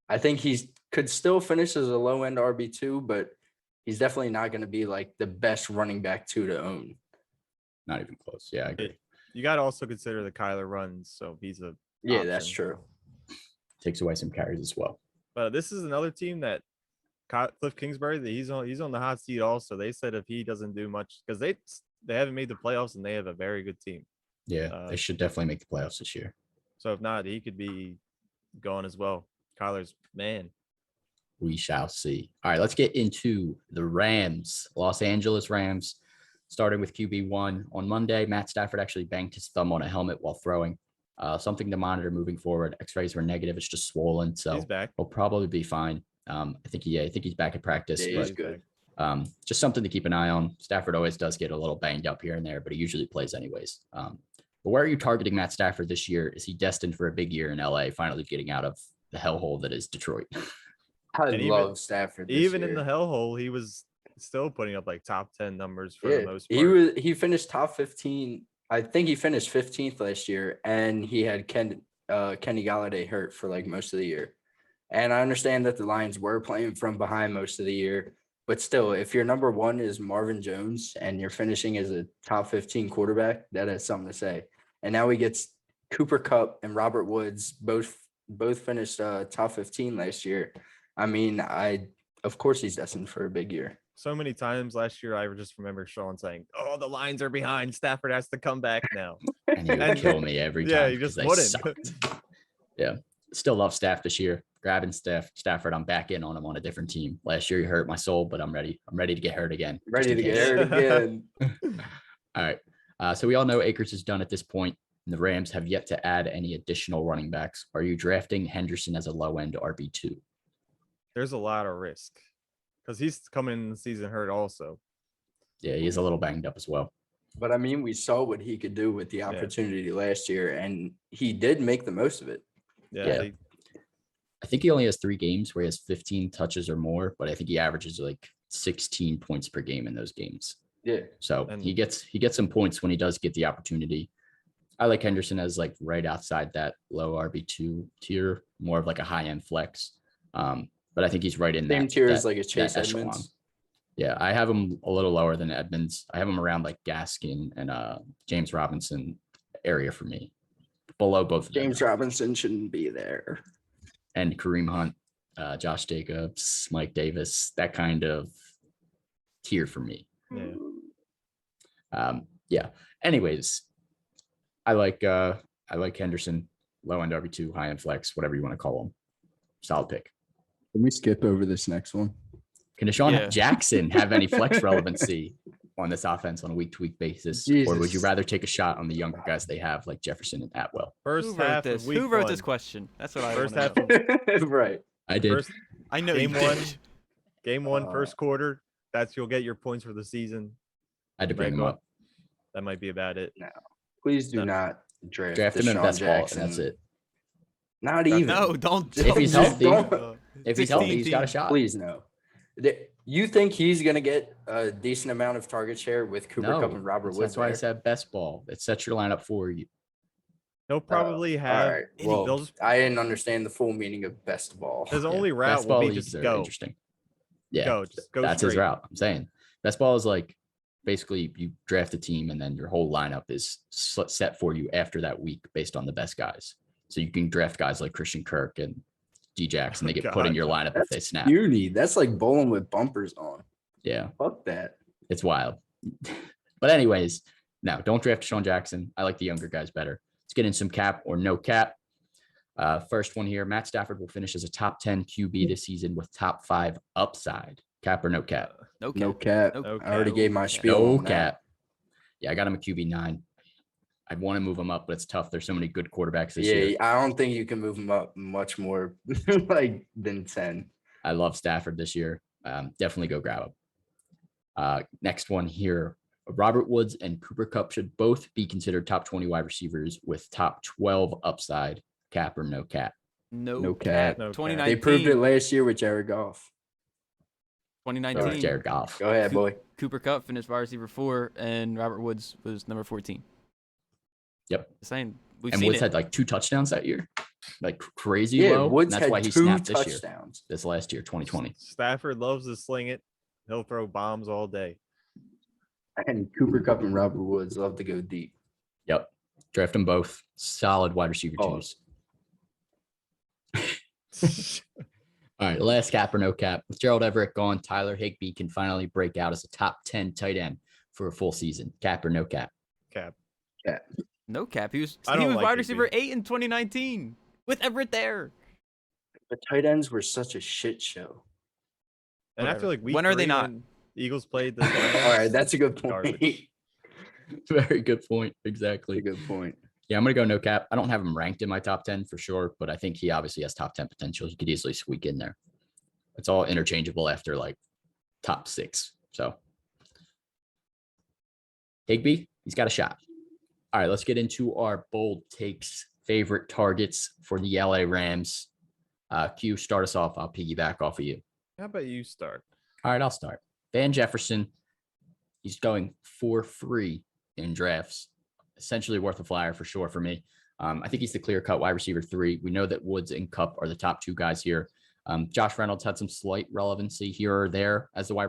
I think he could still finish as a low-end RB2, but he's definitely not going to be like the best running back 2 to own. Not even close. Yeah, I agree. You got to also consider the Kyler runs, so he's a option. That's true. Takes away some carries as well. But this is another team that Cliff Kingsbury, he's on the hot seat also. They said if he doesn't do much, because they haven't made the playoffs and they have a very good team. Yeah, they should definitely make the playoffs this year. So if not, he could be going as well. Kyler's man. We shall see. All right, let's get into the Rams, Los Angeles Rams. Starting with QB1 on Monday, Matt Stafford actually banged his thumb on a helmet while throwing. Something to monitor moving forward. X-rays were negative. It's just swollen, so he'll probably be fine. I think he's back at practice. Yeah, he's good. Just something to keep an eye on. Stafford always does get a little banged up here and there, but he usually plays anyways. But where are you targeting Matt Stafford this year? Is he destined for a big year in LA, finally getting out of the hellhole that is Detroit? I love Stafford. Even in the hellhole, he was still putting up like top 10 numbers for the most part. He finished top 15. I think he finished 15th last year, and he had Kenny Galladay hurt for like most of the year. And I understand that the Lions were playing from behind most of the year, but still, if your number one is Marvin Jones and you're finishing as a top 15 quarterback, that has something to say. And now we get Cooper Kupp and Robert Woods both finished top 15 last year. I mean, of course he's destined for a big year. So many times last year, I just remember Sean saying, "Oh, the Lions are behind. Stafford has to come back now." And he would kill me every time. Yeah, he just wouldn't. Sucked. Yeah, still love Staff this year. Grabbing Stafford, I'm back in on him on a different team. Last year he hurt my soul, but I'm ready. I'm ready to get hurt again. Ready to get hurt again. All right. So we all know Akers is done at this point, and the Rams have yet to add any additional running backs. Are you drafting Henderson as a low-end RB2? There's a lot of risk because he's coming in the season hurt also. Yeah, he's a little banged up as well. But I mean, we saw what he could do with the opportunity last year, and he did make the most of it. Yeah. I think he only has 3 games where he has 15 touches or more, but I think he averages like 16 points per game in those games. Yeah. So he gets some points when he does get the opportunity. I like Henderson as like right outside that low RB2 tier, more of like a high-end flex. But I think he's right in same tier as like a Chase Edmonds. Yeah, I have him a little lower than Edmonds. I have him around like Gaskin and James Robinson area for me. Below both of them. James Robinson shouldn't be there. And Kareem Hunt, Josh Jacobs, Mike Davis, that kind of tier for me. Yeah. Anyways, I like Henderson, low end RB2, high end flex, whatever you want to call him. Solid pick. Can we skip over this next one? Can Deshaun Jackson have any flex relevancy on this offense on a week-to-week basis? Jesus. Or would you rather take a shot on the younger guys they have, like Jefferson and Atwell? Who wrote this question? That's what I first want half to know. Right. I did. I know game one, first quarter. You'll get your points for the season. I had to bring him up. That might be about it. No, please do not draft him in best ball, Jackson. and that's it. Not even. No, don't. If he's healthy, if he's 16 healthy, he's got a shot. Please no. You think he's gonna get a decent amount of target share with Cooper Kupp and Robert Woods? That's why I said best ball. It sets your lineup for you. He'll probably have. All right. Well, I didn't understand the full meaning of best ball. His only route best will ball be leagues just are go. Interesting. Yeah, just go. That's straight. his route. I'm saying best ball is like basically you draft a team and then your whole lineup is set for you after that week based on the best guys. So you can draft guys like Christian Kirk and D-Jax and they get put in your lineup if they snap. Beauty. That's like bowling with bumpers on. Yeah. Fuck that. It's wild. But anyways, no, don't draft Deshaun Jackson. I like the younger guys better. Let's get in some cap or no cap. First one here, Matt Stafford will finish as a top 10 QB this season with top 5 upside. Cap or no cap? No cap. No I already gave my spiel. No cap. Yeah, I got him a QB 9. I'd want to move him up, but it's tough. There's so many good quarterbacks this year. Yeah, I don't think you can move him up much more than 10. I love Stafford this year. Definitely go grab him. Next one here. Robert Woods and Cooper Kupp should both be considered top 20 wide receivers with top 12 upside. Cap or no cap? No cap. 2019. They proved it last year with Jared Goff. 2019. Jared Goff. Go ahead, boy. Cooper Kupp finished wide receiver 4, and Robert Woods was number 14. Yep. Saying Woods had like 2 touchdowns that year, like crazy low. Woods and that's why he 2 snapped touchdowns. This last year, 2020. Stafford loves to sling it. He'll throw bombs all day. And Cooper Kupp and Robert Woods love to go deep. Yep. Draft them both. Solid wide receiver twos. All right, last cap or no cap. With Gerald Everett gone, Tyler Higbee can finally break out as a top 10 tight end for a full season. Cap or no cap? Cap. No cap. He was like wide Higbee. receiver 8 in 2019 with Everett there. The tight ends were such a shit show. And I feel like when are they not? The Eagles played the All right, that's a good point. Garbage. Very good point. Exactly. That's a good point. Yeah, I'm going to go no cap. I don't have him ranked in my top 10 for sure, but I think he obviously has top 10 potential. He could easily squeak in there. It's all interchangeable after like top 6. So Higbee, he's got a shot. All right, let's get into our bold takes, favorite targets for the LA Rams. Q, start us off. I'll piggyback off of you. How about you start? All right, I'll start. Van Jefferson, he's going for free in drafts. Essentially worth a flyer for sure for me. I think he's the clear-cut wide receiver 3. We know that Woods and Kupp are the top 2 guys here. Josh Reynolds had some slight relevancy here or there as the wide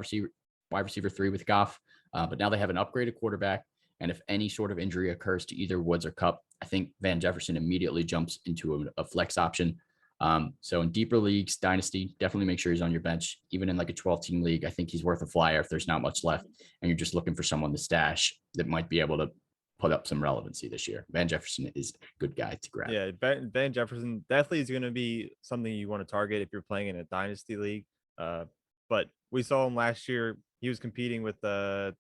receiver 3 with Goff, but now they have an upgraded quarterback. And if any sort of injury occurs to either Woods or Kupp, I think Van Jefferson immediately jumps into a flex option. So in deeper leagues, dynasty, definitely make sure he's on your bench. Even in like a 12-team league, I think he's worth a flyer if there's not much left and you're just looking for someone to stash that might be able to put up some relevancy this year. Van Jefferson is a good guy to grab. Yeah, Van Jefferson definitely is going to be something you want to target if you're playing in a dynasty league. But we saw him last year. He was competing with Josh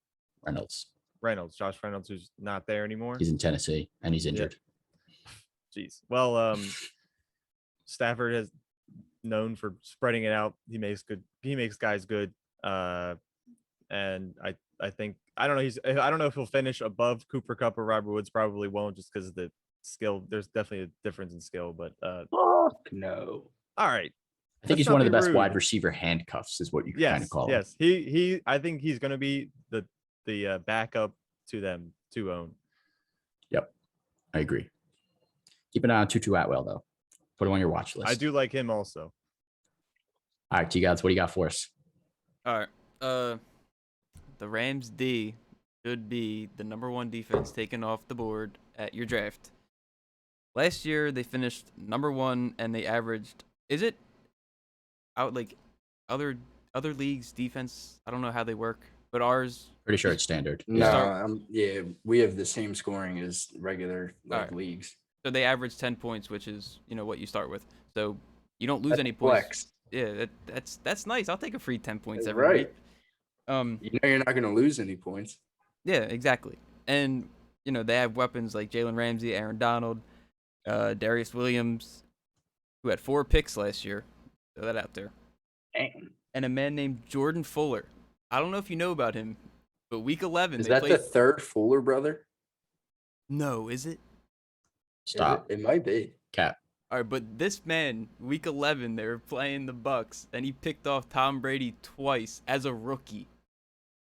Reynolds, who's not there anymore. He's in Tennessee and he's injured. Jeez. Well, Stafford has known for spreading it out. He makes guys good. And I think I don't know if he'll finish above Cooper Kupp or Robert Woods. Probably won't, just because of the skill. There's definitely a difference in skill, but no. All right. I think he's one of the best wide receiver handcuffs, is what you kind of call him. Yes, I think he's going to be the backup to them to own. Yep, I agree. Keep an eye on Tutu Atwell though. Put him on your watch list. I do like him also. All right, T-Gods, what do you got for us? All right. The Rams D should be the number 1 defense taken off the board at your draft. Last year they finished number 1 and they averaged. Is it out like other leagues defense? I don't know how they work, but ours. Pretty sure it's standard. No, we have the same scoring as regular leagues. So they average 10 points, which is what you start with. So you don't lose any points. Flex. Yeah, that's nice. I'll take a free 10 points every week. You're not going to lose any points. Yeah, exactly. And they have weapons like Jalen Ramsey, Aaron Donald, Darius Williams, who had 4 picks last year. Throw that out there. Damn. And a man named Jordan Fuller. I don't know if you know about him, but week 11 is that the third Fuller brother? No, is it? Stop. It might be. Cap. All right, but this man, week 11, they were playing the Bucks, and he picked off Tom Brady twice as a rookie.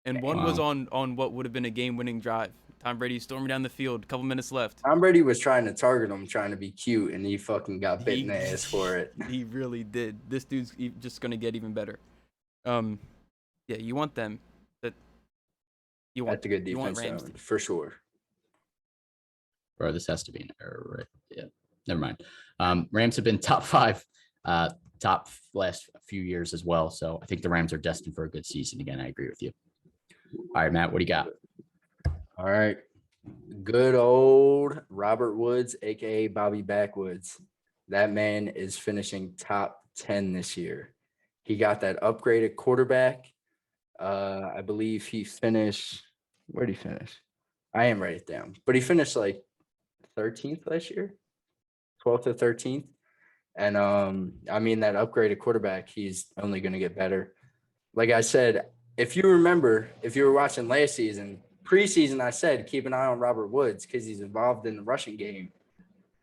And one was on what would have been a game-winning drive. Tom Brady storming down the field, a couple minutes left. Tom Brady was trying to target him, trying to be cute, and he fucking got bit in the ass for it. He really did. This dude's just going to get even better. Yeah, you want them. That's a good defense, for sure. Bro, this has to be an error, right? Yeah, never mind. Rams have been top 5, top last few years as well. So I think the Rams are destined for a good season again. I agree with you. All right, Matt, what do you got? All right. Good old Robert Woods, a.k.a. Bobby Backwoods. That man is finishing top 10 this year. He got that upgraded quarterback. I believe he finished – where did he finish? I didn't write it down. But he finished like 13th last year, 12th or 13th. And, that upgraded quarterback, he's only going to get better. Like I said, if you remember, if you were watching last season, preseason, I said keep an eye on Robert Woods because he's involved in the rushing game.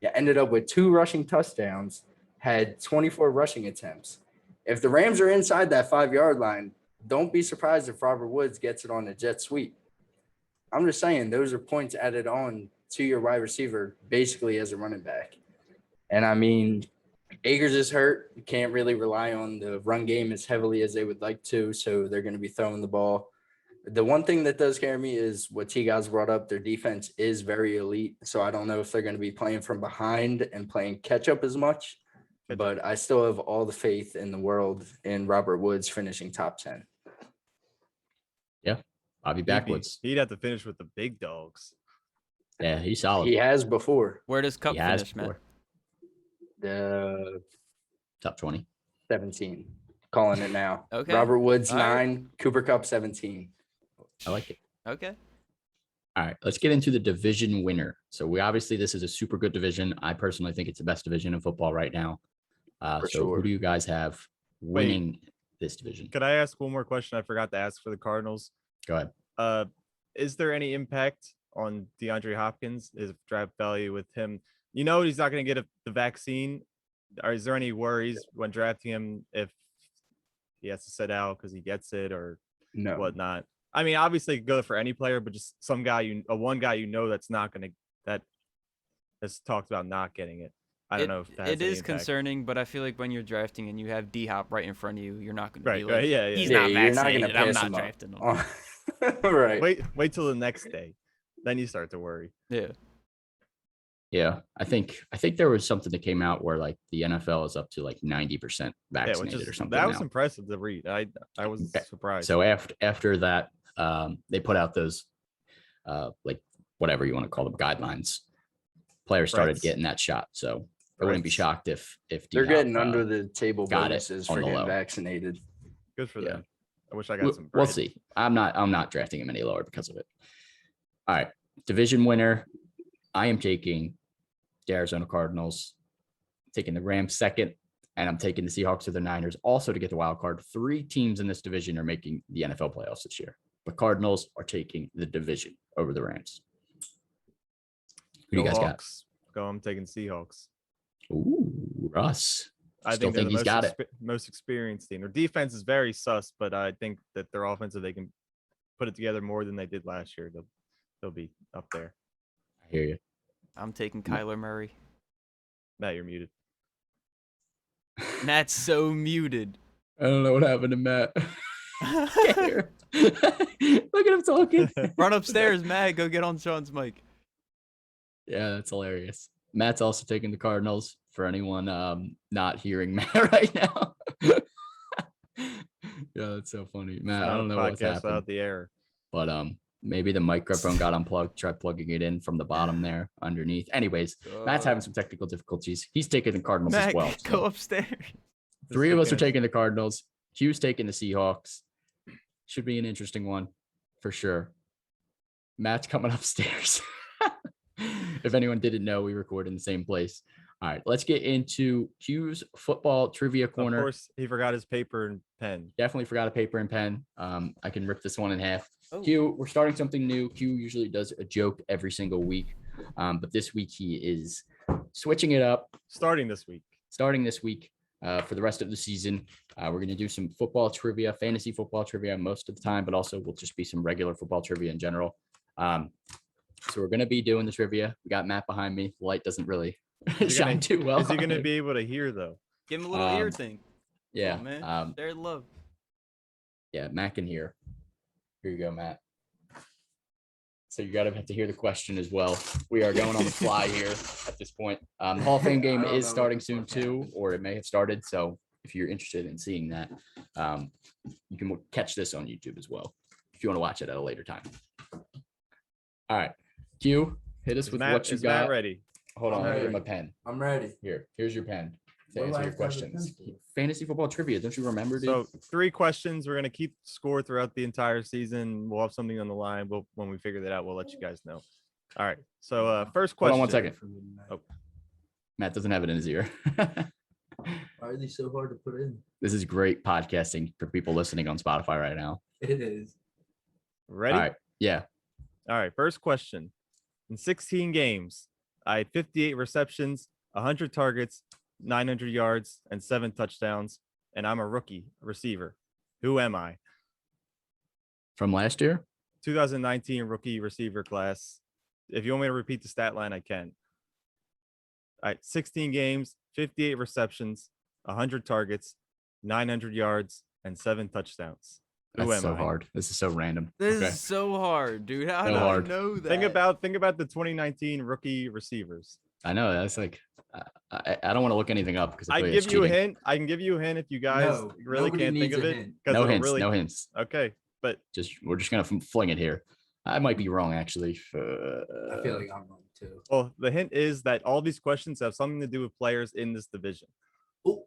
Yeah, ended up with 2 rushing touchdowns, had 24 rushing attempts. If the Rams are inside that 5-yard line, don't be surprised if Robert Woods gets it on a jet sweep. I'm just saying those are points added on to your wide receiver basically as a running back. And Akers is hurt. You can't really rely on the run game as heavily as they would like to, so they're going to be throwing the ball. The one thing that does scare me is what T-Guys brought up. Their defense is very elite, so I don't know if they're going to be playing from behind and playing catch-up as much, but I still have all the faith in the world in Robert Woods finishing top 10. Yeah, Bobby Backwoods. He'd have to finish with the big dogs. Yeah, he's solid. He has before. Where does Kupp finish, man? The top 20. 17. Calling it now. Okay. Robert Woods, 9. Cooper Kupp, 17. I like it. Okay. All right, let's get into the division winner. So this is a super good division. I personally think it's the best division in football right now. Who do you guys have winning this division? Could I ask one more question I forgot to ask for the Cardinals? Go ahead. Is there any impact on DeAndre Hopkins, his draft value with him? He's not going to get the vaccine. Or is there any worries when drafting him if he has to sit out because he gets it or whatnot? Obviously go for any player, but just some guy, one guy that's not going to has talked about not getting it. I don't know if that has it any is impact. Concerning, but I feel like when you're drafting and you have D-Hop right in front of you, you're not going to be like, Right, yeah. he's not you're not vaccinated. gonna I'm pass not him drafting him. up. Right. Wait till the next day, then you start to worry. Yeah. Yeah, I think there was something that came out where like the NFL is up to like 90% vaccinated or something. That was now. impressive to read. I was surprised. So after that, they put out those like whatever you want to call them guidelines. Players started getting that shot, so I wouldn't be shocked if they're getting under the table bonuses for getting vaccinated. Good for them. I wish I got some. We'll see. I'm not drafting him any lower because of it. All right, division winner. I am taking the Arizona Cardinals, taking the Rams second, and I'm taking the Seahawks or the Niners also to get the wild card. 3 teams in this division are making the NFL playoffs this year, but Cardinals are taking the division over the Rams. Who do you guys got? Go. I'm taking Seahawks. Ooh, Russ. I think he's got it. Most experienced team. Their defense is very sus, but I think that their offensive, they can put it together more than they did last year. They'll be up there. I hear you. I'm taking Kyler Murray. Matt, you're muted. Matt's so muted. I don't know what happened to Matt. Look at him talking. Run upstairs, Matt. Go get on Sean's mic. Yeah, that's hilarious. Matt's also taking the Cardinals for anyone not hearing Matt right now. Yeah, that's so funny. Matt, I don't know what's happened. Out the air. But maybe the microphone got unplugged. Try plugging it in from the bottom there underneath. Anyways, Matt's having some technical difficulties. He's taking the Cardinals as well. Go upstairs. 3 of us are taking the Cardinals. Hugh's taking the Seahawks. Should be an interesting one for sure. Matt's coming upstairs. If anyone didn't know, we record in the same place. All right, let's get into Hugh's football trivia corner. Of course, he forgot his paper and pen. Definitely forgot a paper and pen. I can rip this one in half. Hugh, we're starting something new. Hugh usually does a joke every single week, but this week he is switching it up. Starting this week for the rest of the season. We're going to do some football trivia, fantasy football trivia most of the time, but also will just be some regular football trivia in general. So we're going to be doing the trivia. We got Matt behind me. The light doesn't really shine too well. Is he going to be able to hear though? Give him a little ear thing. Yeah. Oh, man. They're in love. Yeah, Matt can hear. Here you go, Matt. So you got to have to hear the question as well. We are going on the fly here at this point. The Hall of Fame game is starting soon too, or it may have started. So if you're interested in seeing that, you can catch this on YouTube as well if you want to watch it at a later time. All right, Q, hit us with what you got. Matt ready? Hold on, I get my pen. I'm ready. Here's your pen to answer your questions. Fantasy football trivia. Don't you remember? Dude? So 3 questions. We're going to keep score throughout the entire season. We'll have something on the line. When we figure that out, we'll let you guys know. All right. So first question. Hold on 1 second. Oh, Matt doesn't have it in his ear. Why are these so hard to put in? This is great podcasting for people listening on Spotify right now. It is. Ready? All right. Yeah. All right. First question. In 16 games, I had 58 receptions, 100 targets, 900 yards, and 7 touchdowns, and I'm a rookie receiver. Who am I? From last year? 2019 rookie receiver class. If you want me to repeat the stat line, I can. All right, 16 games, 58 receptions, 100 targets, 900 yards, and 7 touchdowns. Who That's am so I? hard. This is so random. This is so hard, dude. How do I know that? Think about the 2019 rookie receivers. I know that's like I don't want to look anything up because I can give you a hint. I can give you a hint if you guys really can't think of it. No hints. No hints. Okay, but we're just gonna fling it here. I might be wrong actually. I feel like I'm wrong too. Well, the hint is that all these questions have something to do with players in this division. Oh,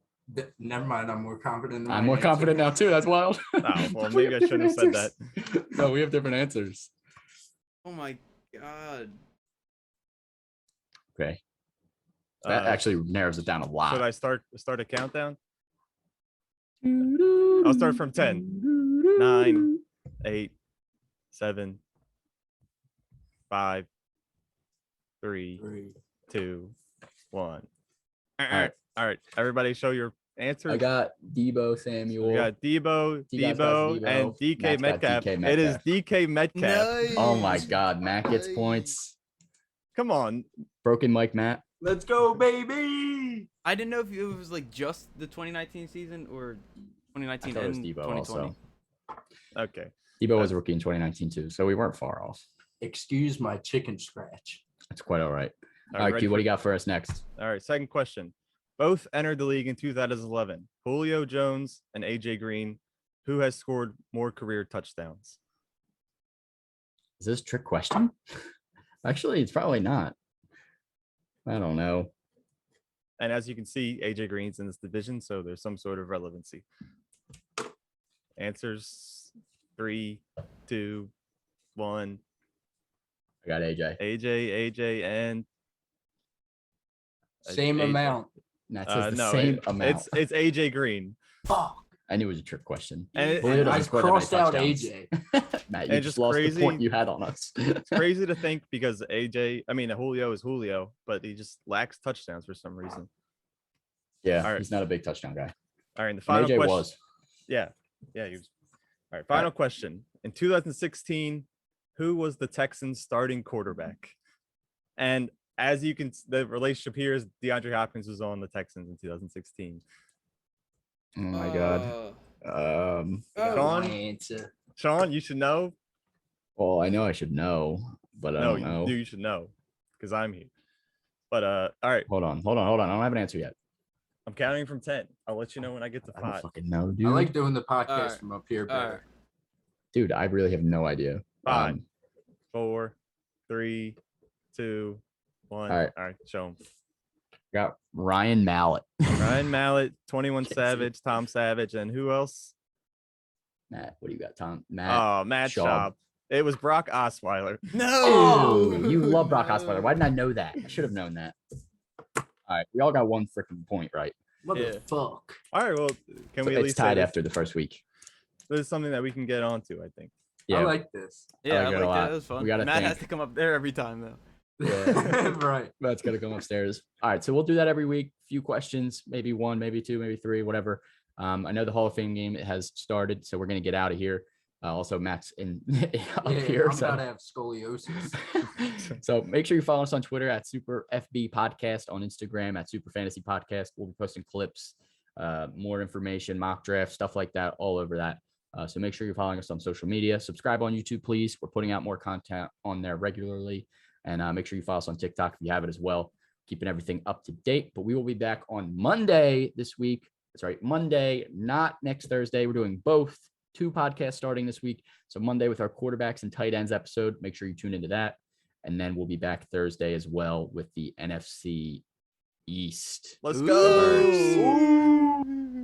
never mind. I'm more confident. I'm more confident now too. That's wild. Oh, well, maybe I shouldn't have said that. No, we have different answers. Oh my god. Okay. That actually narrows it down a lot. Should I start a countdown? I'll start from 10, 9, 8, 7, 5, 3, 2, 1. All right. Everybody show your answers. I got Debo Samuel. We got Debo, and DK Metcalf. It is DK Metcalf. Nice. Oh my God, Matt gets points. Come on. Broken Mike Matt. Let's go, baby. I didn't know if it was like just the 2019 season or 2019 and 2020. Also. Okay. Debo was a rookie in 2019 too, so we weren't far off. Excuse my chicken scratch. That's quite all right. All right, Q, what do you got for us next? All right, second question. Both entered the league in 2011. Julio Jones and AJ Green. Who has scored more career touchdowns? Is this a trick question? Actually, it's probably not. I don't know. And as you can see, AJ Green's in this division, so there's some sort of relevancy. Answers 3, 2, 1. I got AJ, and same AJ. amount. That says the same amount. It's AJ Green. Fuck. I knew it was a trick question. And I crossed out AJ. Matt, you just lost the point you had on us. It's crazy to think because Julio is Julio, but he just lacks touchdowns for some reason. Yeah, all right. He's not a big touchdown guy. All right, the final AJ question. Was. Yeah, he was. All right, final question. In 2016, who was the Texans' starting quarterback? And as you can, the relationship here is DeAndre Hopkins was on the Texans in 2016. Oh my God. Sean, you should know. Well, I know I should know, but I don't know. You should know because I'm here. But all right. Hold on. I don't have an answer yet. I'm counting from 10. I'll let you know when I get to 5. I don't fucking know, dude. I like doing the podcast from up here better. Dude, I really have no idea. 5, 4, 3, 2, 1. All right, show him. Got Ryan Mallett. 21 Savage, Tom Savage, and who else? Matt, what do you got, Tom? Matt. Matt Schaub. It was Brock Osweiler. No, you love Brock Osweiler. Why didn't I know that? I should have known that. All right, we all got one freaking point, right? What the fuck? All right, well, can we at least tied after the first week? This is something that we can get onto, I think. Yeah, I like this. Yeah, I like that. It was fun. Matt has to come up there every time, though. Yeah. Right. Matt's got to come upstairs. All right, so we'll do that every week. Few questions, maybe 1, maybe 2, maybe 3, whatever. I know the Hall of Fame game has started, so we're gonna get out of here. Also, Matt's up here. I'm about to have scoliosis. So make sure you follow us on Twitter at Super FB Podcast, on Instagram at Super Fantasy Podcast. We'll be posting clips, more information, mock draft, stuff like that, all over that. So make sure you're following us on social media. Subscribe on YouTube, please. We're putting out more content on there regularly. And make sure you follow us on TikTok if you have it as well. Keeping everything up to date. But we will be back on Monday this week. That's right, Monday, not next Thursday. We're doing both. 2 podcasts starting this week. So Monday with our quarterbacks and tight ends episode. Make sure you tune into that. And then we'll be back Thursday as well with the NFC East. Let's go. So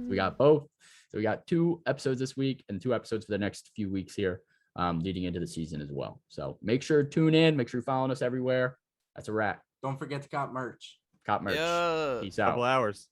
we got both. So we got 2 episodes this week and 2 episodes for the next few weeks here, leading into the season as well. So make sure to tune in. Make sure you're following us everywhere. That's a wrap. Don't forget to cop merch. Cop merch. Yeah. Peace out. Couple hours.